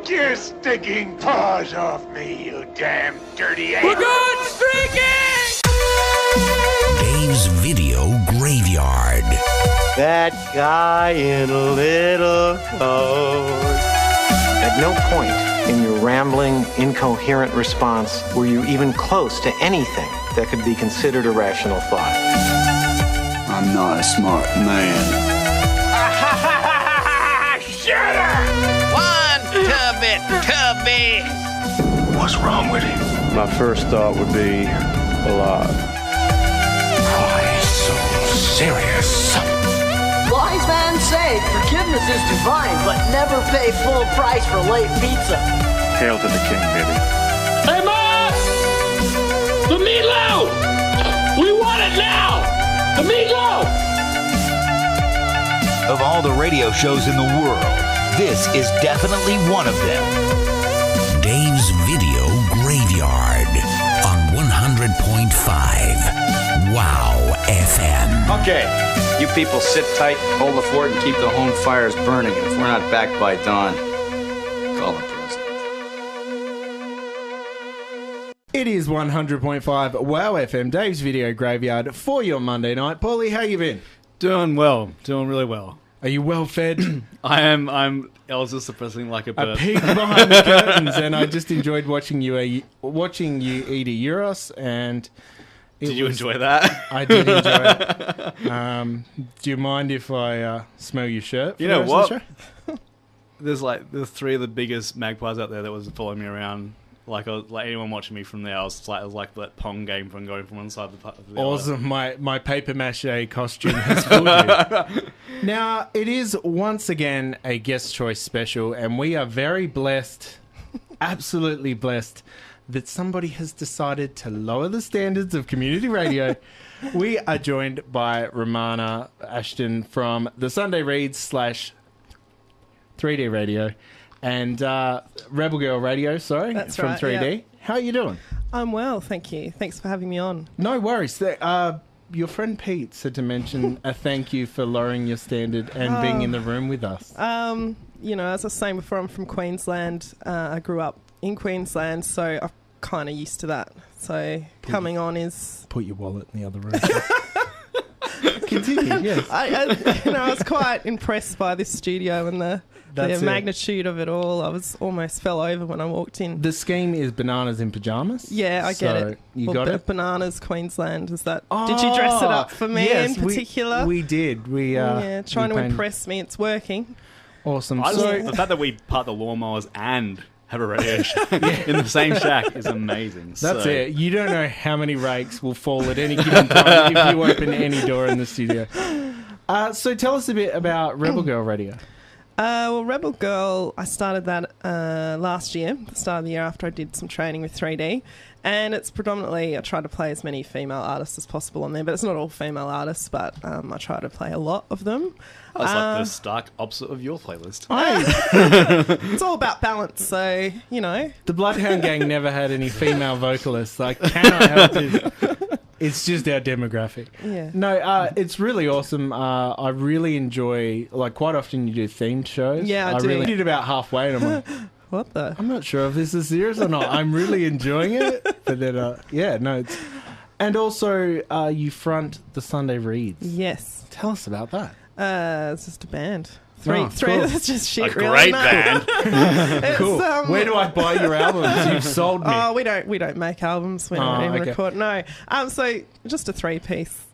Take your stinking paws off me, you damn dirty ape! We're going streaking! Dave's Video Graveyard. That guy in a little coat. At no point in your rambling, incoherent response were you even close to anything that could be considered a rational thought. I'm not a smart man. Shut up! One tubby. What's wrong with him? My first thought would be alive. Why so serious? Wise man say forgiveness is divine, but never pay full price for late pizza. Hail to the king, baby. Hey, Ma! The meatloaf! We want it now! The meatloaf! Of all the radio shows in the world, this is definitely one of them. Dave's Video Graveyard on 100.5 WOWFM. Okay, you people sit tight, hold the fort, and keep the home fires burning. And if we're not back by dawn, call the president. It is 100.5 WOWFM, Dave's Video Graveyard for your Monday night. Paulie, how you been? Doing well. Doing really well. Are you well fed? I am. I was just suppressing like a bird. A pig behind the curtains, and I just enjoyed watching you eat a gyros, and... Did you enjoy that? I did enjoy it. Do you mind if I smell your shirt? You know what? There's three of the biggest magpies out there that was following me around. Like anyone watching me from there, it was like that Pong game from going from one side of the awesome. other. My paper mache costume has fooled you. Now, it is once again a guest choice special, and we are very blessed, absolutely blessed, that somebody has decided to lower the standards of community radio. We are joined by Romana Ashton from the Sunday Reads / 3D Radio and Rebel Girl Radio, sorry, That's from right, 3D. yeah. How are you doing? I'm well, thank you. Thanks for having me on. No worries. Your friend Pete said to mention a thank you for lowering your standard and being in the room with us. You know, as I was saying before, I'm from Queensland. I grew up in Queensland, so I'm kind of used to that. So coming on is... Put your wallet in the other room. Continue, yes. I was quite impressed by this studio and the magnitude of it all. I was almost fell over when I walked in. The scheme is bananas in pajamas. Yeah, I get it. You got it? Bananas, Queensland. Is that? Did you dress it up for me in particular? We did. Trying to impress me. It's working. Awesome. The fact that we part the lawnmowers and have a radio shack in the same shack is amazing. That's it. You don't know how many rakes will fall at any given time if you open any door in the studio. So tell us a bit about Rebel Girl Radio. Well, Rebel Girl, I started that last year, the start of the year after I did some training with 3D. And it's predominantly, I try to play as many female artists as possible on there, but it's not all female artists, but I try to play a lot of them. That's like the stark opposite of your playlist. It's all about balance, so, you know. The Bloodhound Gang never had any female vocalists. I cannot help it. It's just our demographic. Yeah. No, it's really awesome. I really enjoy, quite often you do themed shows. Yeah, I do. Really did about halfway and I'm like, what the? I'm not sure if this is serious or not. I'm really enjoying it. But then, it's... And also, you front the Sunday Reads. Yes. Tell us about that. It's just a band. Three. Cool. That's just shit. A great band. Cool. Where do I buy your albums? You've sold me. Oh, we don't make albums. We don't even record. No. So just a 3-piece.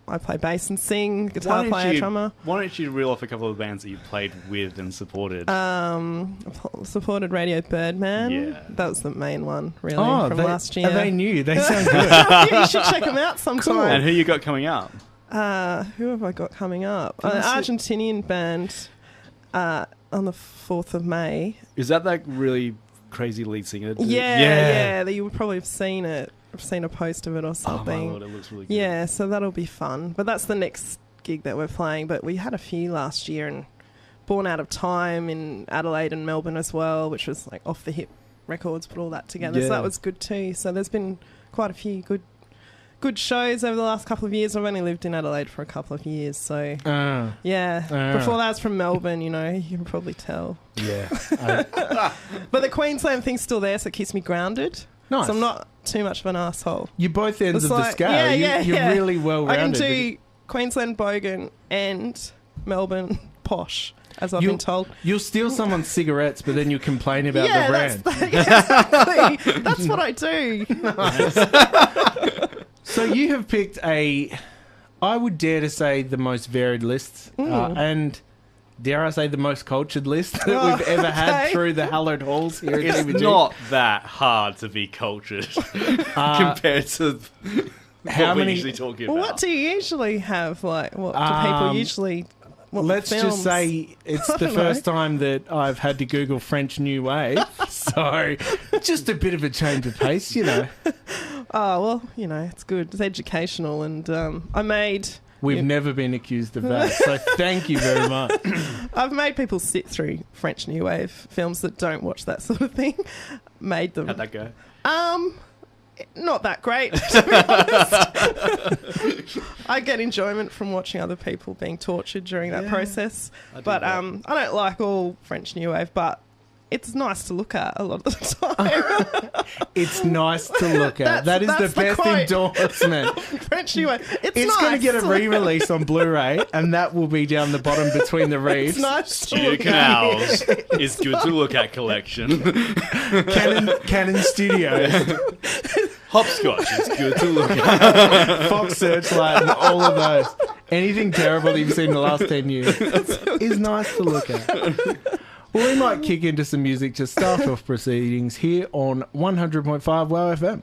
I play bass and sing, guitar player, drummer. Why don't you reel off a couple of bands that you played with and supported? Supported Radio Birdman. Yeah. That was the main one, really, from last year. Are they new? They sound good. Yeah, you should check them out sometime. Cool. And who you got coming up? Who have I got coming up? An Argentinian band on the 4th of May. Is that really crazy lead singer? Yeah. You would probably have seen it. I've seen a post of it or something. Oh my Lord, it looks really good. Yeah, so that'll be fun. But that's the next gig that we're playing. But we had a few last year, and Born Out of Time in Adelaide and Melbourne as well, which was like Off the Hip Records, put all that together. Yeah. So that was good too. So there's been quite a few good good shows over the last couple of years. I've only lived in Adelaide for a couple of years, so yeah. Before that, I was from Melbourne. You know, you can probably tell. Yeah. But the Queensland thing's still there, so it keeps me grounded. Nice. So I'm not too much of an asshole. You're both ends It's of the like- scale. yeah, You're really well I can rounded. do Queensland bogan and Melbourne posh, as I've been told. You'll steal someone's cigarettes, but then you complain about the brand. Exactly. That's what I do. So you have picked I would dare to say, the most varied list, and dare I say the most cultured list that we've ever had through the hallowed halls here at It's TVG. not that hard to be cultured compared to how what many? we're usually talking about. Well, what do you usually have? Like, what do people usually... Let's just say it's the first time that I've had to Google French New Wave. So, just a bit of a change of pace, you know. Oh, well, you know, it's good. It's educational. And I made... We've never been accused of that, so thank you very much. I've made people sit through French New Wave films that don't watch that sort of thing. Made them. How'd that go? Not that great, to be honest. I get enjoyment from watching other people being tortured during that process. But I don't like all French New Wave, but it's nice to look at a lot of the time. It's nice to look at. That is the best endorsement. French New Wave. It's nice. going to get a re-release on Blu-ray, and that will be down the bottom between the reefs. It's nice to Studio look Canals at. is good to look at collection. Canon Studios. Hopscotch is good to look at. Fox Searchlight and all of those. Anything terrible that you've seen in the last 10 years is nice to look at. Well, we might kick into some music to start off proceedings here on 100.5 WOWFM.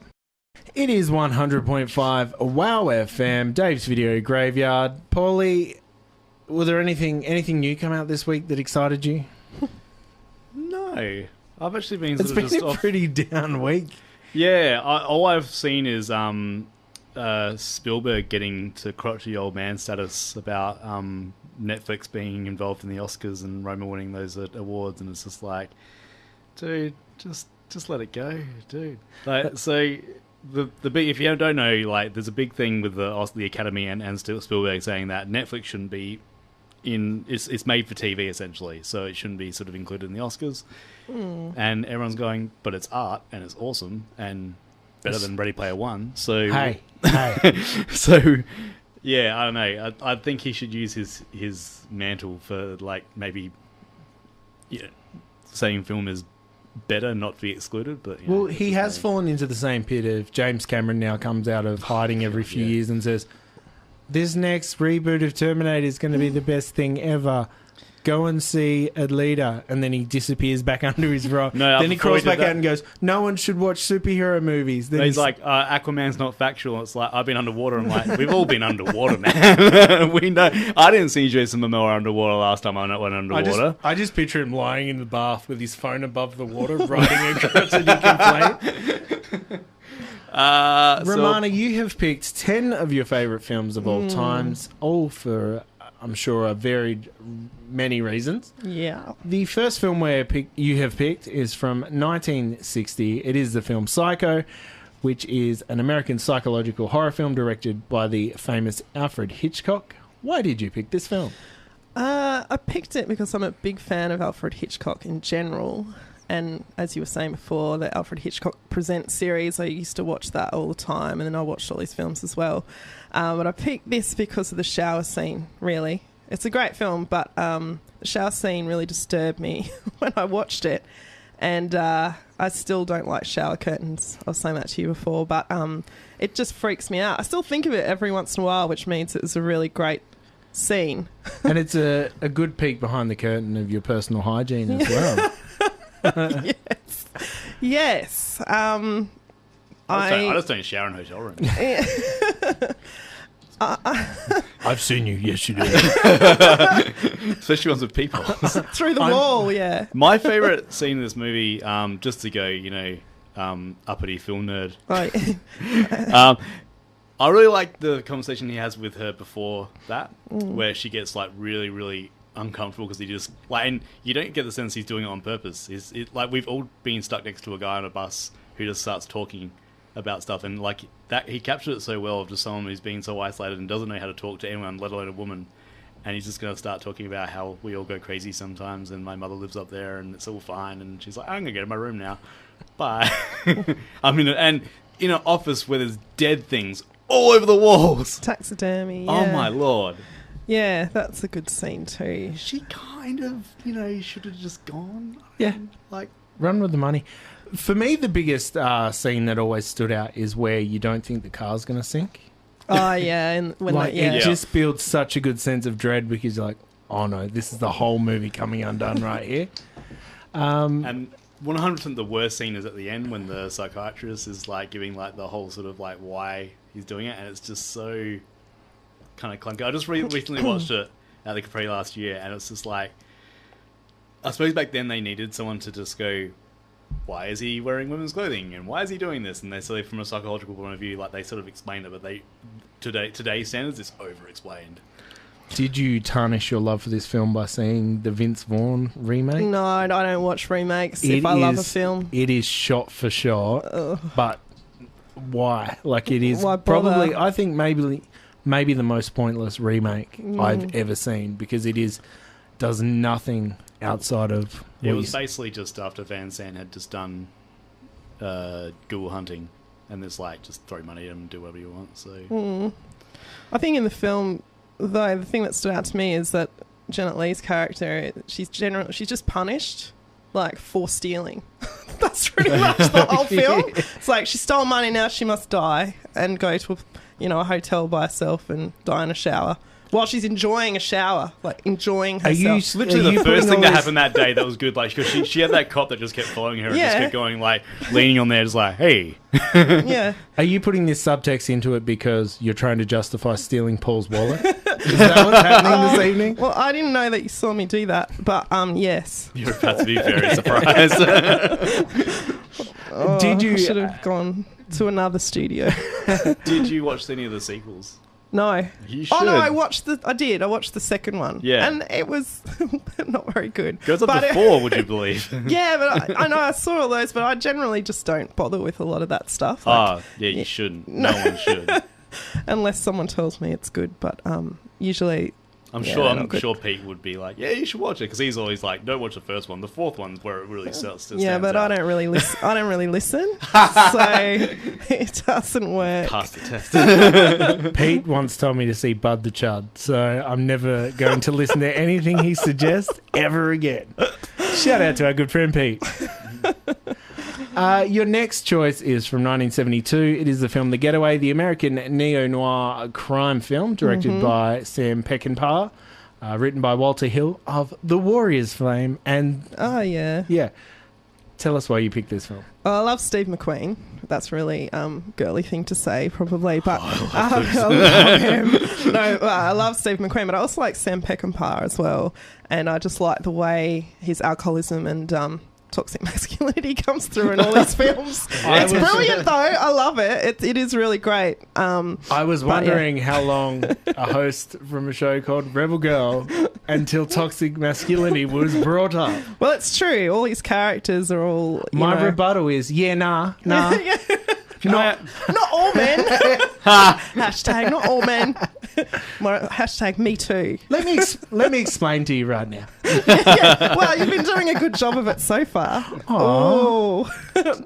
It is 100.5 WOWFM, Dave's Video Graveyard. Paulie, was there anything new come out this week that excited you? No. I've actually been It's been a pretty down week. Yeah, all I've seen is Spielberg getting to crotchety old man status about Netflix being involved in the Oscars and Roma winning those awards, and it's just like, dude, just let it go, dude. Like, so the big, if you don't know, like, there's a big thing with the Academy and Spielberg saying that Netflix shouldn't be it's made for TV essentially, so it shouldn't be sort of included in the Oscars. And everyone's going, but it's art and it's awesome and better than Ready Player One. So hey. So yeah, I don't know. I think he should use his mantle for, like, maybe saying film is better, not to be excluded. But well, he has fallen into the same pit of James Cameron now comes out of hiding every few years and says, this next reboot of Terminator is going to be the best thing ever. Go and see Adelaide, and then he disappears back under his rock. Then he crawls back out and goes, no one should watch superhero movies. Then he's like, Aquaman's not factual. It's like, I've been underwater. I'm like, we've all been underwater, man. We know. I didn't see Jason Momoa underwater last time I went underwater. I just picture him lying in the bath with his phone above the water, writing a crotchety complaint. Romana, you have picked 10 of your favourite films of all times, all for, I'm sure, a varied many reasons. Yeah. The first film you have picked is from 1960. It is the film Psycho, which is an American psychological horror film directed by the famous Alfred Hitchcock. Why did you pick this film? I picked it because I'm a big fan of Alfred Hitchcock in general. And as you were saying before, the Alfred Hitchcock Presents series, I used to watch that all the time, and then I watched all his films as well. But I picked this because of the shower scene, really. It's a great film, but the shower scene really disturbed me when I watched it. And I still don't like shower curtains. I was saying that to you before, but it just freaks me out. I still think of it every once in a while, which means it was a really great scene. And it's a good peek behind the curtain of your personal hygiene as well. Yes. I just don't shower in hotel rooms. I've seen you. Yes, you do. Especially ones with people. Through the wall, yeah. My favourite scene in this movie, just to go, uppity film nerd. I really like the conversation he has with her before that, where she gets, like, really, really uncomfortable because he just, like, and you don't get the sense he's doing it on purpose. Like, we've all been stuck next to a guy on a bus who just starts talking about stuff, and like that he captured it so well of just someone who's being so isolated and doesn't know how to talk to anyone, let alone a woman. And he's just going to start talking about how we all go crazy sometimes, and my mother lives up there, and it's all fine. And she's like, I'm going to go to my room now. Bye. I mean, and in an office where there's dead things all over the walls. Taxidermy, yeah. Oh, my Lord. Yeah, that's a good scene too. She kind of, should have just gone. Yeah. Like, run with the money. For me, the biggest scene that always stood out is where you don't think the car's going to sink. Oh, yeah. And when it just builds such a good sense of dread because you're like, oh no, this is the whole movie coming undone right here. And 100% the worst scene is at the end when the psychiatrist is like giving like the whole sort of like why he's doing it, and it's just so kind of clunky. I just recently watched it at the Capri last year, and it's just like, I suppose back then they needed someone to just go, why is he wearing women's clothing and why is he doing this? And they sort of, from a psychological point of view, like they sort of explained it, but today's standards, it's over explained. Did you tarnish your love for this film by seeing the Vince Vaughn remake? No, I don't watch remakes if I love a film. It is shot for shot, but why? Like it is Why probably, bother? I think maybe the most pointless remake I've ever seen, because it does nothing outside of... It was basically just after Van Sant had just done ghoul hunting, and there's like, just throw money at him and do whatever you want. So I think in the film, though, the thing that stood out to me is that Janet Leigh's character, she's just punished, like, for stealing. That's pretty much the whole film. It's like, she stole money, now she must die and go to a hotel by herself and die in a shower. While she's enjoying a shower, like enjoying herself. Literally the first thing that happened that day that was good, like, because she had that cop that just kept following her and just kept going, like, leaning on there, just like, hey. Yeah. Are you putting this subtext into it because you're trying to justify stealing Paul's wallet? Is that what's happening this evening? Well, I didn't know that you saw me do that, but yes. You're about to be very surprised. Did you? I should have gone to another studio. Did you watch any of the sequels? No. You should. Oh no, I watched the second one. Yeah. And it was not very good. Goes up to 4, would you believe? Yeah, but I know I saw all those, but I generally just don't bother with a lot of that stuff. Like, you shouldn't. No one should. Unless someone tells me it's good, but usually I'm sure Pete would be like, yeah, you should watch it, because he's always like, don't watch the first one. The fourth one's where it really starts. Yeah, but I don't really listen. So it doesn't work. Pass the test. Pete once told me to see Bud the Chud, so I'm never going to listen to anything he suggests ever again. Shout out to our good friend Pete. Your next choice is from 1972. It is the film The Getaway, the American neo-noir crime film directed by Sam Peckinpah, written by Walter Hill of The Warriors fame. And yeah. Tell us why you picked this film. Oh, I love Steve McQueen. That's really girly thing to say, probably. But I love him. No, I love Steve McQueen, but I also like Sam Peckinpah as well. And I just like the way his alcoholism and toxic masculinity comes through in all these films. It's brilliant, though. I love it. It is really great. I was wondering how long a host from a show called Rebel Girl until toxic masculinity was brought up. Well, it's true. All these characters are all... My rebuttal is, nah. Not all men. Hashtag not all men. Hashtag me too. Let me explain to you right now. Well, you've been doing a good job of it so far. Oh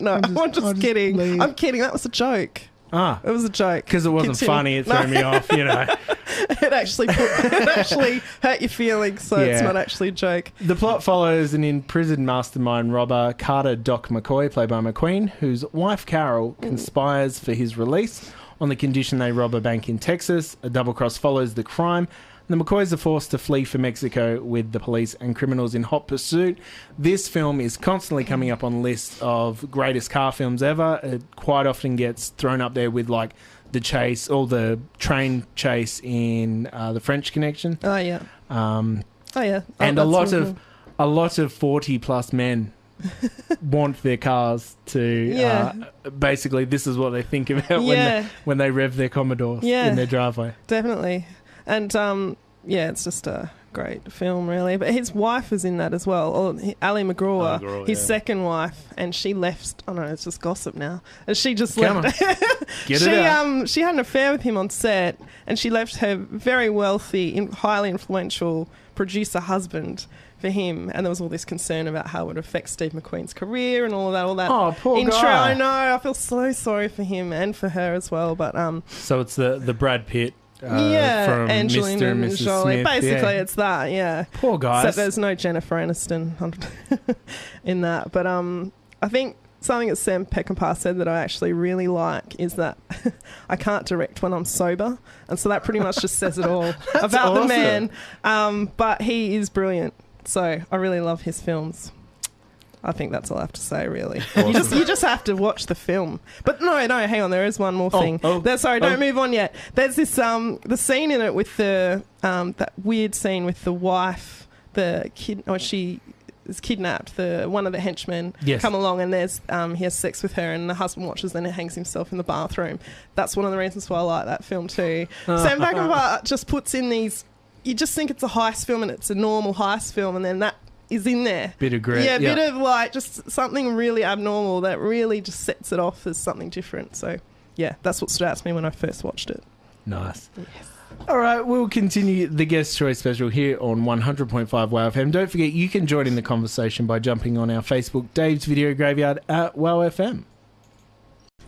no, I'm just kidding. I'm kidding. That was a joke. It was a joke. Because it wasn't funny. It threw me off, It actually hurt your feelings, so it's not actually a joke. The plot follows an imprisoned mastermind robber, Carter Doc McCoy, played by McQueen, whose wife Carol conspires for his release on the condition they rob a bank in Texas. A double cross follows the crime. The McCoys are forced to flee for Mexico with the police and criminals in hot pursuit. This film is constantly coming up on lists of greatest car films ever. It quite often gets thrown up there with like the chase or the train chase in The French Connection. Oh yeah. And a a lot of 40+ men want their cars to basically this is what they think about when they rev their Commodores in their driveway. Definitely. And it's just great film, really. But his wife was in that as well. Ali McGraw, his second wife, and she left. Oh no, it's just gossip now. And she just left. Get it out. She had an affair with him on set, and she left her very wealthy, highly influential producer husband for him, and there was all this concern about how it would affect Steve McQueen's career and all that. Oh, poor intro. guy. I know. I feel so sorry for him and for her as well. But so it's the Brad Pitt. From Angelina Mr. and Mrs. Jolie. Smith. Basically, it's that. Yeah. Poor guys. Except there's no Jennifer Aniston in that. But I think something that Sam Peckinpah said that I actually really like is that I can't direct when I'm sober, and so that pretty much just says it all about the man. But he is brilliant, so I really love his films. I think that's all I have to say, really. Awesome. You just have to watch the film. But no, hang on. There is one more thing. Don't move on yet. There's this the scene in it with the that weird scene with the wife, the kid. She is kidnapped. One of the henchmen come along, and there's he has sex with her, and the husband watches, and he hangs himself in the bathroom. That's one of the reasons why I like that film too. Sam Peckinpah just puts in these. You just think it's a heist film, and it's a normal heist film, and then that is in there. Bit of grit. Yeah, bit of like just something really abnormal that really just sets it off as something different. So, yeah, that's what stood out to me when I first watched it. Nice. Yes. All right, we'll continue the Guest Choice Special here on 100.5 WOWFM. Don't forget, you can join in the conversation by jumping on our Facebook, Dave's Video Graveyard at WOWFM.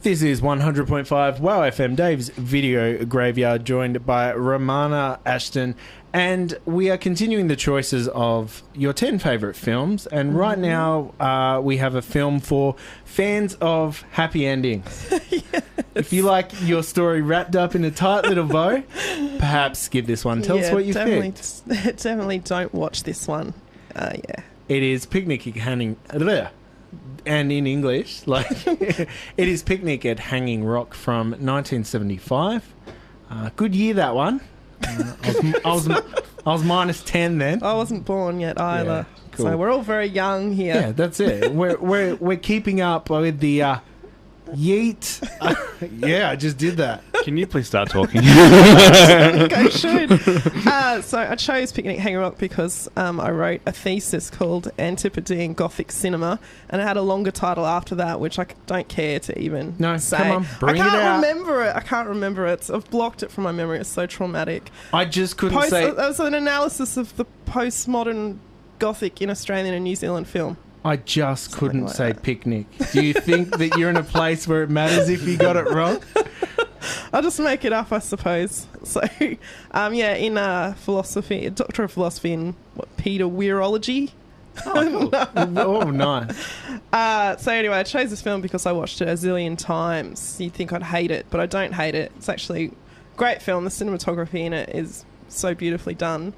This is 100.5 WOWFM, Dave's Video Graveyard, joined by Romana Ashton. And we are continuing the choices of your 10 favourite films. And right now, we have a film for fans of happy endings. Yes. If you like your story wrapped up in a tight little bow, perhaps give this one. Tell us what you think. Definitely don't watch this one. It is Picnic at Hanging... And in English, it is Picnic at Hanging Rock from 1975. Good year, that one. I was minus 10 then. I wasn't born yet either. Yeah, cool. So we're all very young here. Yeah, that's it. We're keeping up with the yeet. Yeah, I just did that. Can you please start talking? I think I should. So I chose Picnic Hanging Rock because I wrote a thesis called Antipodean Gothic Cinema, and it had a longer title after that, which I don't care to even say. Come on, bring it out. I can't remember it. I've blocked it from my memory. It's so traumatic. I just couldn't say... It was an analysis of the postmodern Gothic in Australian and New Zealand film. I just couldn't say Picnic. Do you think that you're in a place where it matters if you got it wrong? I'll just make it up, I suppose. So, in philosophy, Doctor of Philosophy in Pedoweirology. Oh, cool. Oh, nice. So anyway, I chose this film because I watched it a zillion times. You'd think I'd hate it, but I don't hate it. It's actually a great film. The cinematography in it is so beautifully done.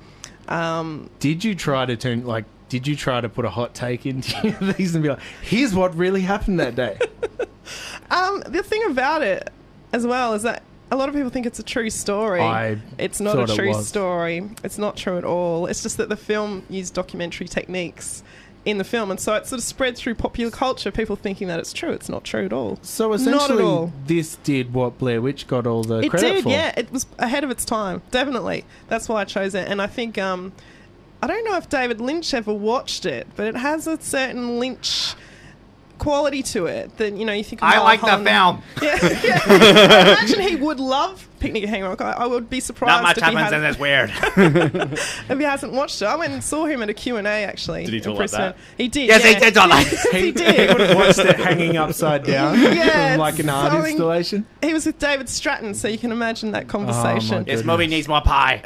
Did you try to put a hot take into these and be like, here's what really happened that day? The thing about it as well is that a lot of people think it's a true story. It's not a true story. It's not true at all. It's just that the film used documentary techniques in the film, and so it sort of spread through popular culture, people thinking that it's true. It's not true at all. So essentially, this did what Blair Witch got all the credit for. Yeah. It was ahead of its time, definitely. That's why I chose it. And I think... I don't know if David Lynch ever watched it, but it has a certain Lynch quality to it that, you think... I like the film. Yeah. I imagine he would love Picnic at Hanging Rock. I would be surprised. Not much happens and it's weird. If he hasn't watched it. I went and saw him at a Q&A, actually. Did he talk like that? He did, Yes, he did talk like that. He did. He would have watched it hanging upside down. Yeah, like an art installation. He was with David Stratton, so you can imagine that conversation. This movie needs more pie.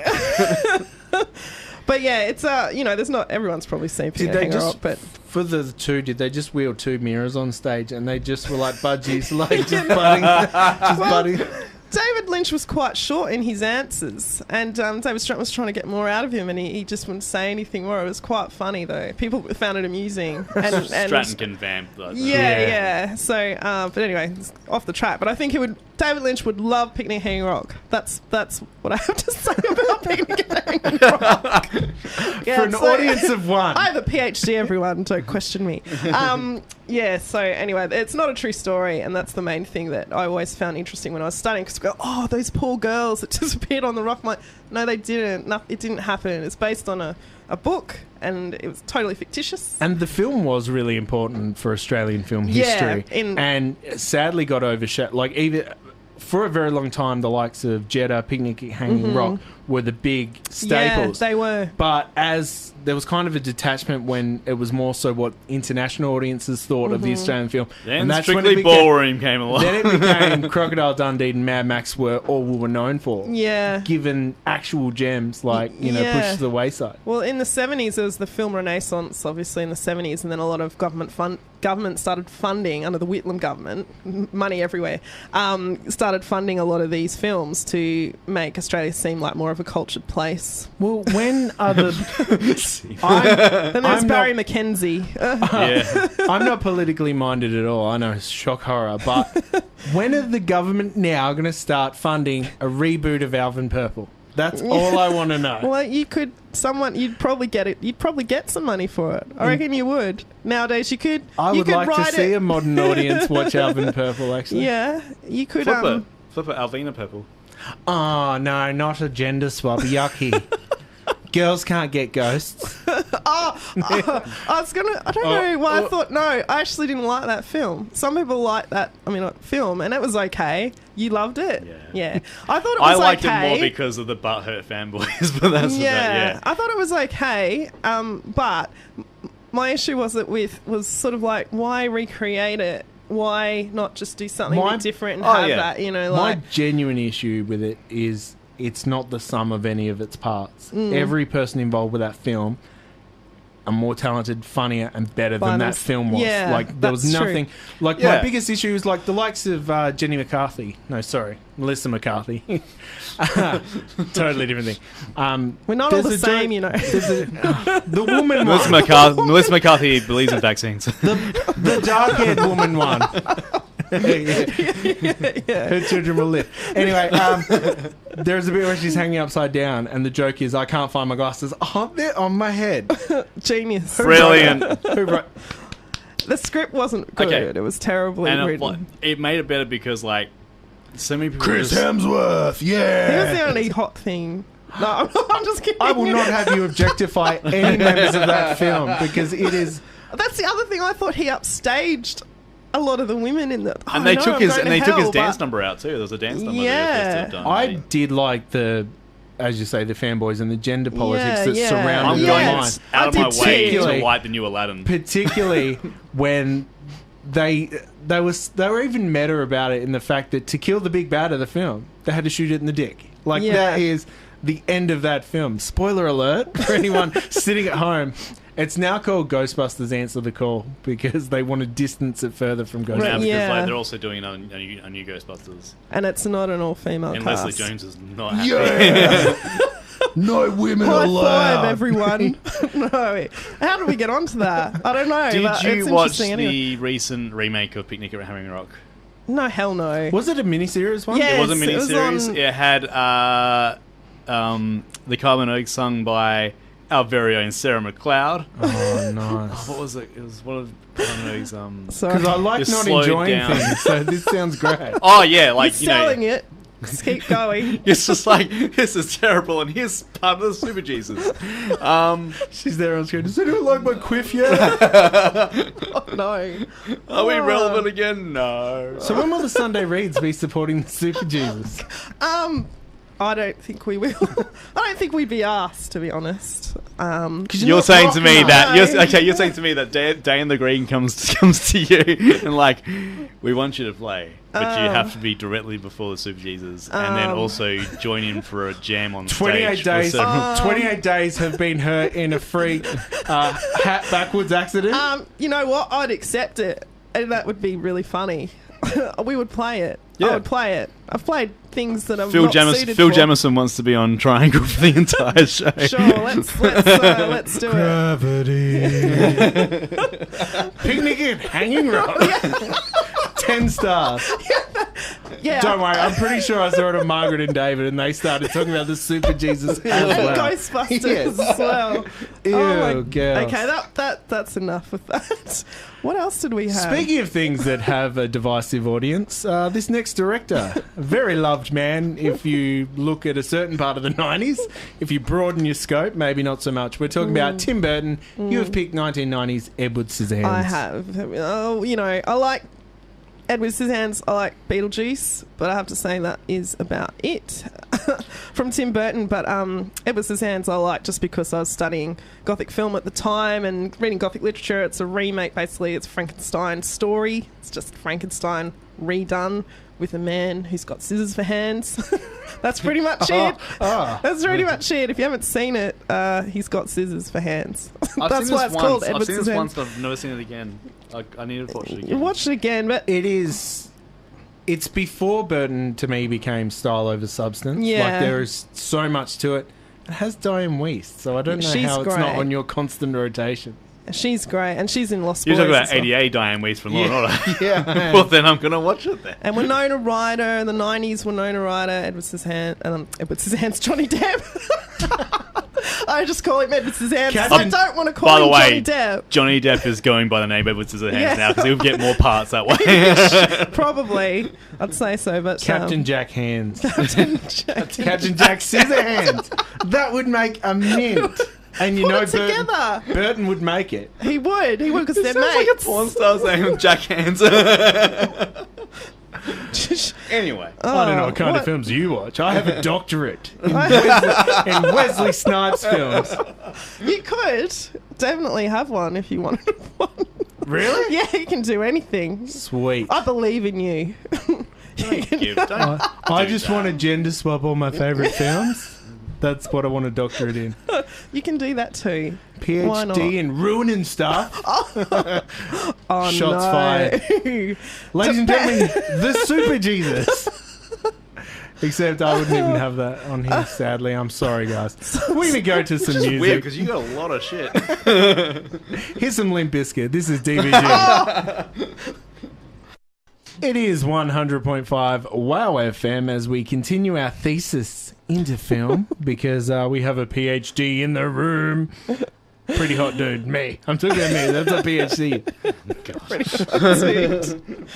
But yeah, it's there's not everyone's probably seen Picnic at Hanging Rock, but for the two, did they just wheel two mirrors on stage and they just were like budgies, like just butting? David Lynch was quite short in his answers, and David Stratton was trying to get more out of him, and he just wouldn't say anything more. It was quite funny, though. People found it amusing. And Stratton can vamp. Yeah. So, but anyway, it's off the track. But I think David Lynch would love Picnic at Hanging Rock. That's what I have to say about Picnic at Hanging Rock. For an audience of one. I have a PhD, everyone. Don't question me. So anyway, it's not a true story, and that's the main thing that I always found interesting when I was studying, because go, oh, those poor girls that disappeared on the rock. I'm like, no, they didn't. No, it didn't happen. It's based on a book, and it was totally fictitious. And the film was really important for Australian film history, and sadly got overshadowed. Like, even for a very long time, the likes of Jeddah, Picnic at Hanging Rock were the big staples. Yeah, they were. But as there was kind of a detachment when it was more so what international audiences thought of the Australian film. Then Strictly Ballroom came along. Then it became Crocodile Dundee and Mad Max were all we were known for. Yeah. Given actual gems like, pushed to the wayside. Well, in the 70s, there was the film renaissance, obviously, in the 70s, and then a lot of government started funding, under the Whitlam government, money everywhere, started funding a lot of these films to make Australia seem like more of a cultured place. Well, when are the... Then there's Barry McKenzie. I'm not politically minded at all. I know, it's shock horror. But when are the government now going to start funding a reboot of Alvin Purple? That's all I want to know. Well, you'd probably get it. You'd probably get some money for it. I reckon you would. Nowadays, you could. I would like to see a modern audience watch Alvin Purple, actually. Yeah, you could. Flip it, Alvina Purple. Oh, no, not a gender swap. Yucky. Girls can't get ghosts. I don't know why I thought, no, I actually didn't like that film. Some people like that, film, and it was okay. You loved it? Yeah. I thought it was okay. I liked it more because of the butthurt fanboys, but that's I thought it was okay, but my issue was sort of like, why recreate it? Why not just do something a bit different and have that, My genuine issue with it is it's not the sum of any of its parts. Every person involved with that film are more talented, funnier, and better than that film was. Yeah, like, there was nothing... True. Like, my biggest issue is, like, the likes of Jenny McCarthy. No, sorry. Melissa McCarthy. Totally different thing. We're not all the same, the woman Melissa McCarthy believes in vaccines. The dark-haired woman one. Her children will live. Anyway, there's a bit where she's hanging upside down, and the joke is, I can't find my glasses. Oh, they're on my head. Genius. Brilliant. The script wasn't good. Okay. It was terribly written. It made it better because, like, so many people... Chris Hemsworth, yeah! He was the only hot thing. No, I'm just kidding. I will not have you objectify any members of that film, because it is... That's the other thing. I thought he upstaged a lot of the women in the... And they took his dance number out too. There was a dance number. Yeah. I did like the, as you say, the fanboys and the gender politics that surrounded the line. Out of my way to light the new Aladdin. Particularly when they were even meta about it in the fact that to kill the big bad of the film, they had to shoot it in the dick. Like, that is the end of that film. Spoiler alert for anyone sitting at home. It's now called Ghostbusters Answer the Call because they want to distance it further from Ghostbusters. Because they're also doing a new Ghostbusters. And it's not an all-female and cast. Leslie Jones is not happy. Yeah! No women allowed. High five, everyone. No. How did we get onto that? I don't know. Did you watch the recent remake of Picnic at Hanging Rock? No, hell no. Was it a miniseries one? Yes, it was a miniseries. It had the Carmen Oak sung by our very own Sarah McLeod. Oh, nice. What was it? It was one of Carmen Oak's... Because I like not enjoying things, so this sounds great. Oh, yeah, like, you're selling it. Just keep going. It's just like, this is terrible, and here's part of the Super Jesus. She's there on screen. Does anyone like my quiff yet? Oh, no. Are we relevant again? No. So when will the Sunday Reads be supporting the Super Jesus? I don't think we will. I don't think we'd be asked, to be honest. You're saying to me that you're saying to me that Day in the Green comes to you and like, we want you to play, but you have to be directly before the Super Jesus, and then also join in for a jam on 28 stage. Days. 28 days have been hurt in a freak hat backwards accident. You know what? I'd accept it, and that would be really funny. We would play it. Yeah. I would play it. I've played things that I'm Phil not suited Phil for. Jamison wants to be on Triangle for the entire show. Sure, let's do it. Picnic at Hanging Rock. 10 stars. Yeah. Don't worry, I'm pretty sure I saw it on Margaret and David, and they started talking about the Super Jesus as well. Ghostbusters as well. Ew, oh girls. Okay, that's enough of that. What else did we have? Speaking of things that have a divisive audience, this next director, a very loved man if you look at a certain part of the 90s. If you broaden your scope, maybe not so much. We're talking about Tim Burton. You have picked 1990s Edward Scissorhands. I have. Oh, I like Edward Scissorhands. I like Beetlejuice, but I have to say that is about it from Tim Burton. But Edward Scissorhands I like just because I was studying Gothic film at the time and reading Gothic literature. It's a remake, basically. It's Frankenstein's story. It's just Frankenstein redone with a man who's got scissors for hands. That's pretty much it. That's pretty much it. If you haven't seen it, he's got scissors for hands. That's why it's called Edward Scissorhands. I've seen this once, but I've never seen it again. I need to watch it again. Watch it again, but it's before Burton, to me, became style over substance. Yeah. Like, there is so much to it. It has Diane Wiest, so I don't know She's how it's not great. on your constant rotation. She's great, and she's in Lost Boys. You're talking about as well. 88 Diane Wiest from Law and Order. Yeah. Well, then I'm going to watch it then. And Winona Ryder in the 90s, Winona Ryder, Edward Scissorhands, Johnny Depp. I just call him Edward Scissorhands. I don't want to call him Johnny Depp. Johnny Depp is going by the name Edward Scissorhands now because he'll get more parts that way. Probably. I'd say so, but... Captain Jack Hands. Captain Jack Scissorhands. That would make a mint. And you know Burton would make it. He would because they're mates. Sounds like a porn star saying Jack Hands. Anyway. I don't know what kind of films you watch. I have a doctorate in Wesley Snipes films. You could definitely have one if you wanted one. Really? Yeah, you can do anything. Sweet. I believe in you. I just want to gender swap all my favourite films. That's what I want a doctorate in. You can do that too. Why not? PhD in ruining stuff. Oh, Shots no. fired. Ladies and gentlemen, the Super Jesus. Except I wouldn't even have that on here, sadly. I'm sorry, guys. We're going to go to some music. Weird, because you got a lot of shit. Here's some Limp Bizkit. This is DVG. It is 100.5 WOWFM as we continue our thesis into film because we have a PhD in the room. Pretty hot dude. Me. I'm talking about me. That's a PhD. Pretty hot.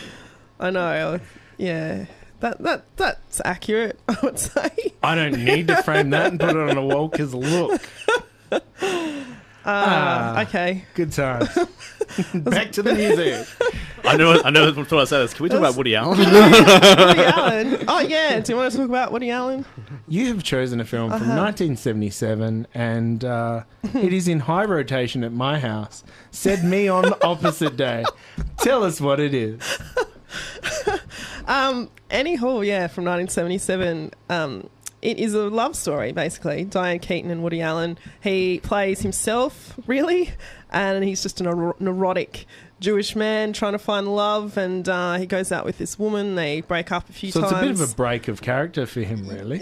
I know. Yeah. That's accurate, I would say. I don't need to frame that and put it on a wall because look. Okay. Good times. Back to the music. I know before I say this. Can we talk about Woody Allen? Woody Allen. Oh, yeah. Do you want to talk about Woody Allen? You have chosen a film from 1977 and it is in high rotation at my house. Said me on the opposite day. Tell us what it is. Annie Hall, yeah, from 1977. It is a love story, basically. Diane Keaton and Woody Allen. He plays himself, really, and he's just a neurotic Jewish man trying to find love, and he goes out with this woman. They break up a few times. So it's a bit of a break of character for him, really.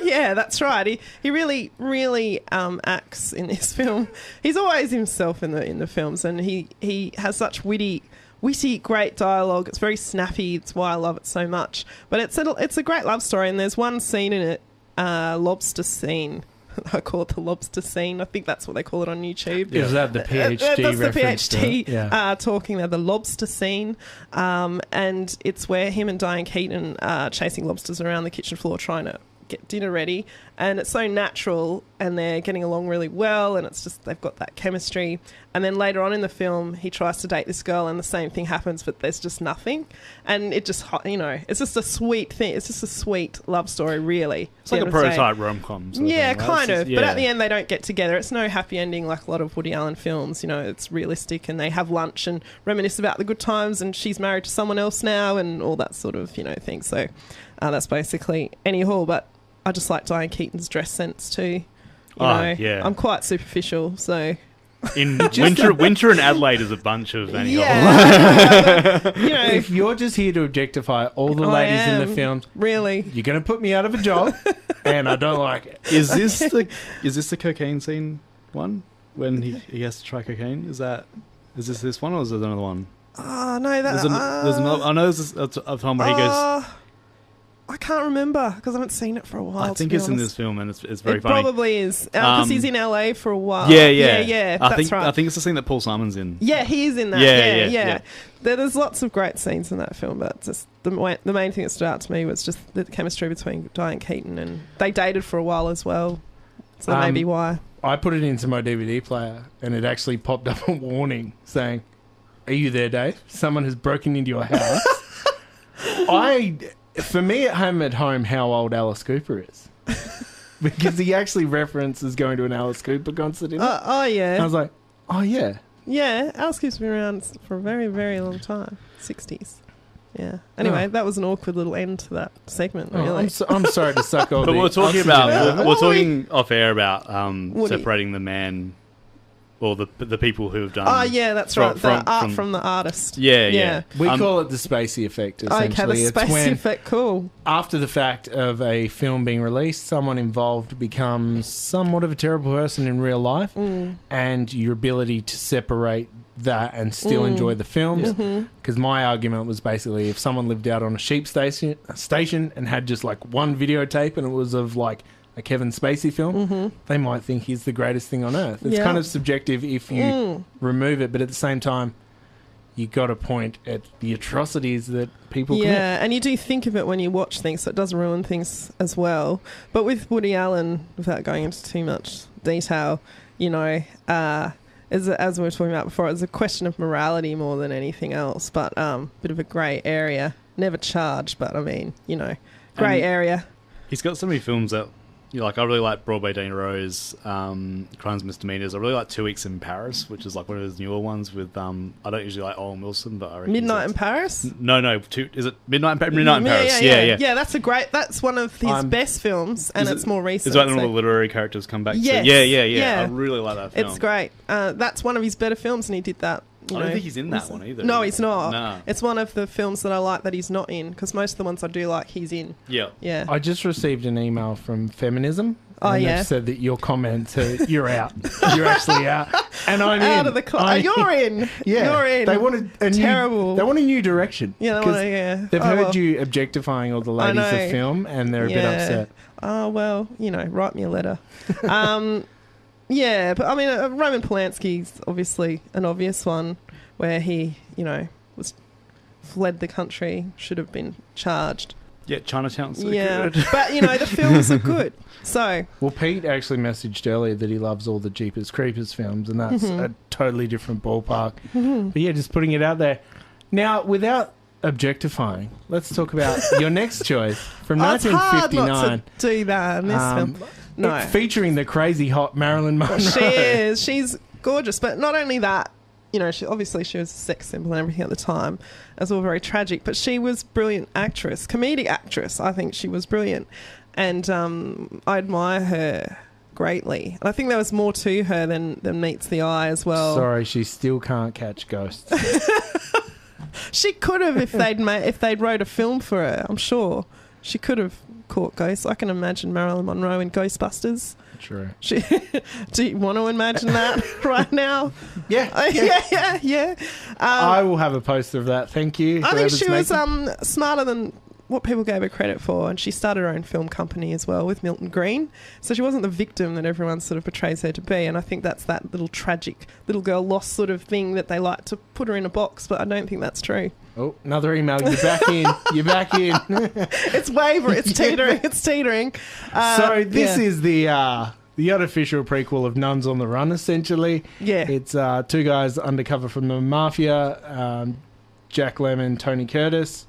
Yeah, that's right. He really, really acts in this film. He's always himself in the films, and he has such witty, great dialogue. It's very snappy. It's why I love it so much. But it's a great love story, and there's one scene in it, Lobster Scene. I call it the Lobster Scene. I think that's what they call it on YouTube. Is that the PhD that's reference? The PhD talking there, the Lobster Scene. And it's where him and Diane Keaton are chasing lobsters around the kitchen floor trying to get dinner ready, and it's so natural and they're getting along really well, and it's just they've got that chemistry. And then later on in the film he tries to date this girl and the same thing happens, but there's just nothing, and it just, it's just a sweet thing. It's just a sweet love story, really. It's like a prototype rom-com sort of thing, right? Kind of, but at the end they don't get together. It's no happy ending like a lot of Woody Allen films. It's realistic, and they have lunch and reminisce about the good times, and she's married to someone else now and all that sort of thing. So that's basically Annie Hall, but I just like Diane Keaton's dress sense too. Yeah. I'm quite superficial, so... In winter in Adelaide is a bunch of Annie Hall. If you're just here to objectify all the ladies in the films, really, you're going to put me out of a job, and I don't like it. Is this the cocaine scene one when he has to try cocaine? Is this one, or is there another one? Oh no, there's another. I know there's a time where he goes. I can't remember because I haven't seen it for a while. I think it's in this film, and it's very it funny. It probably is because he's in LA for a while. Yeah. That's right. I think it's the scene that Paul Simon's in. Yeah, he is in that. Yeah. There's lots of great scenes in that film, but just the main thing that stood out to me was just the chemistry between Diane Keaton, and they dated for a while as well. So that may be why. I put it into my DVD player, and it actually popped up a warning saying, "Are you there, Dave? Someone has broken into your house." For me at home, how old Alice Cooper is. Because he actually references going to an Alice Cooper concert in it. Oh, yeah. And I was like, oh, yeah. Yeah, Alice Cooper's been around for a very, very long time. 60s. Yeah. Anyway, that was an awkward little end to that segment, really. I'm sorry to suck all but the we're talking about... We're talking off air about Woody. separating the man... Or the people who have done... Oh, yeah, that's right. The art from the artist. Yeah. We call it the Spacey effect, essentially. Okay, the Spacey effect, cool. After the fact of a film being released, someone involved becomes somewhat of a terrible person in real life, and your ability to separate that and still enjoy the films. Because my argument was basically if someone lived out on a sheep station and had just like one videotape and it was of like a Kevin Spacey film, they might think he's the greatest thing on earth. It's kind of subjective if you remove it, but at the same time, you got to point at the atrocities that people commit. Yeah, and you do think of it when you watch things, so it does ruin things as well. But with Woody Allen, without going into too much detail, you know, as we were talking about before, it's a question of morality more than anything else, but bit of a grey area. Never charged, but I mean, you know, grey area. He's got so many films that... I really like Broadway De Niro's Crimes and Misdemeanors. I really like 2 Weeks in Paris, which is like one of those newer ones with... I don't usually like Owen Wilson, but I reckon... Midnight in Paris? No. Is it Midnight in Paris? Yeah. Yeah, that's one of his best films, and it's more recent. Is that when all the literary characters come back? Yes. Yeah. I really like that film. It's great. That's one of his better films, and he did that. I don't think he's in that one either. No, he's not. No. It's one of the films that I like that he's not in, because most of the ones I do like, he's in. Yeah. I just received an email from Feminism. And they've said that your comment, you're out. You're actually out. And I'm out in. of the club. You're in. Yeah. You're in. They wanted terrible. They want a new direction. Yeah, they've heard you objectifying all the ladies of film, and they're a bit upset. Oh, well, write me a letter. Yeah, but I mean, Roman Polanski's obviously an obvious one where he, was fled the country, should have been charged. Yeah, Chinatown's so good. But, the films are good. So... Well, Pete actually messaged earlier that he loves all the Jeepers Creepers films, and that's a totally different ballpark. But yeah, just putting it out there. Now, without objectifying, let's talk about your next choice from 1959. It's hard not to do that in this film. No. Featuring the crazy hot Marilyn Monroe. She is. She's gorgeous. But not only that, she was a sex symbol and everything at the time. It was all very tragic. But she was a brilliant actress, comedic actress. I think she was brilliant. And I admire her greatly. And I think there was more to her than meets the eye as well. Sorry, she still can't catch ghosts. She could have if they'd wrote a film for her, I'm sure. She could have caught ghosts. I can imagine Marilyn Monroe in Ghostbusters. True. Do you want to imagine that right now? Yeah. Yeah. I will have a poster of that. Thank you. I think she was smarter than what people gave her credit for, and she started her own film company as well with Milton Green. So she wasn't the victim that everyone sort of portrays her to be, and I think that's that little tragic little girl lost sort of thing that they like to put her in a box, but I don't think that's true. Oh, another email. You're back in. You're back in. It's wavering. It's teetering. It's teetering. So this is the unofficial prequel of Nuns on the Run, essentially. Yeah. It's two guys undercover from the mafia, Jack Lemmon, Tony Curtis.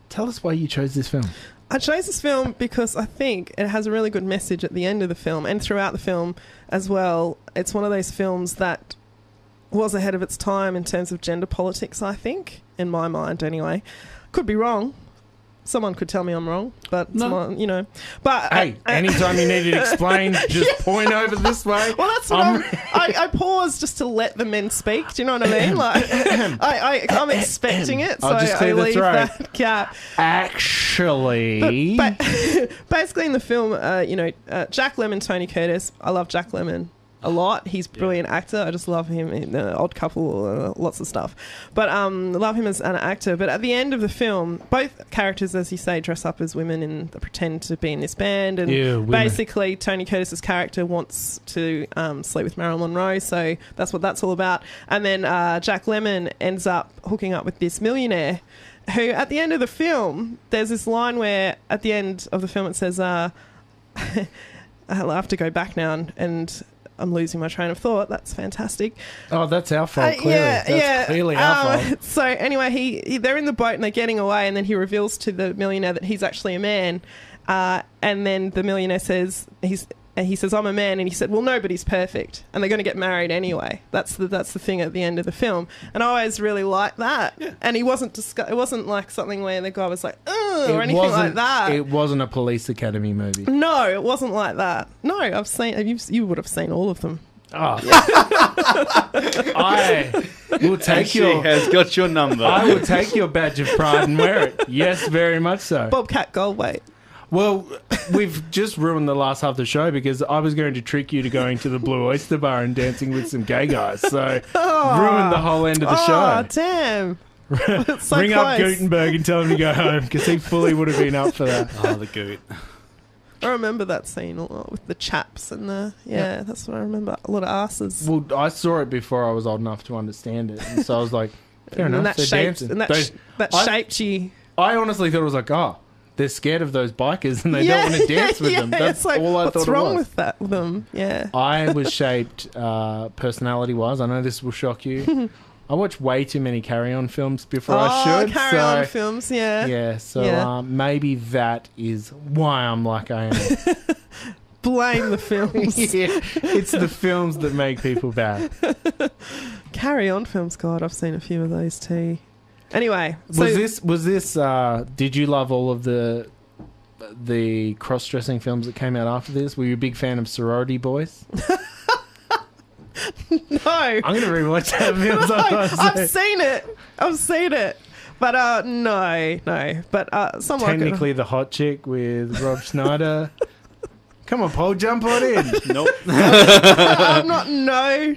Tell us why you chose this film. I chose this film because I think it has a really good message at the end of the film and throughout the film as well. It's one of those films that was ahead of its time in terms of gender politics, I think, in my mind anyway. Could be wrong. Someone could tell me I'm wrong, but no. But hey, anytime you need it explained, just point over this way. Well, that's what I pause just to let the men speak. Do you know what I mean? Like, I'm expecting it, so I leave that gap. Actually, but basically in the film, Jack Lemmon, Tony Curtis. I love Jack Lemmon. a lot. He's a brilliant actor. I just love him in Odd Couple, lots of stuff. But love him as an actor. But at the end of the film, both characters, as you say, dress up as women and pretend to be in this band. And basically, Tony Curtis's character wants to sleep with Marilyn Monroe, so that's what that's all about. And then Jack Lemmon ends up hooking up with this millionaire who, at the end of the film, there's this line where at the end of the film it says, I'll have to go back now and I'm losing my train of thought. That's fantastic. Oh, that's our fault, clearly. That's clearly our fault. So anyway, they're in the boat and they're getting away, and then he reveals to the millionaire that he's actually a man. And then the millionaire says, he says, I'm a man. And he said, well, nobody's perfect. And they're going to get married anyway. That's the thing at the end of the film. And I always really liked that. Yeah. And he wasn't it wasn't like something where the guy was like, or anything like that. It wasn't a Police Academy movie. No, it wasn't like that. No, I've seen, you would have seen all of them. Oh. I will take She has got your number. I will take your badge of pride and wear it. Yes, very much so. Bobcat Goldthwait. Well, we've just ruined the last half of the show because I was going to trick you to going to the Blue Oyster Bar and dancing with some gay guys. So ruined the whole end of the show. Oh, damn. So Ring close. up Gutenberg and tell him to go home because he fully would have been up for that. Oh, the Goot. I remember that scene a lot with the chaps and that's what I remember. A lot of asses. Well, I saw it before I was old enough to understand it. And so I was like, fair enough, they're dancing. And that shaped you. I honestly thought it was like, they're scared of those bikers and they don't want to dance with them. That's like, all I thought it was. What's wrong with that with them? Yeah. I was shaped personality-wise. I know this will shock you. I watch way too many Carry On films before I should. Carry On films, yeah. Yeah, so maybe that is why I'm like I am. Blame the films. Yeah, it's the films that make people bad. Carry On films, God, I've seen a few of those too. Anyway, was this did you love all of the cross-dressing films that came out after this? Were you a big fan of Sorority Boys? No. I'm going to rewatch that film. I've seen it. But no. But some technically the hot chick with Rob Schneider. Come on, Paul, jump on in. Nope. I'm not. No.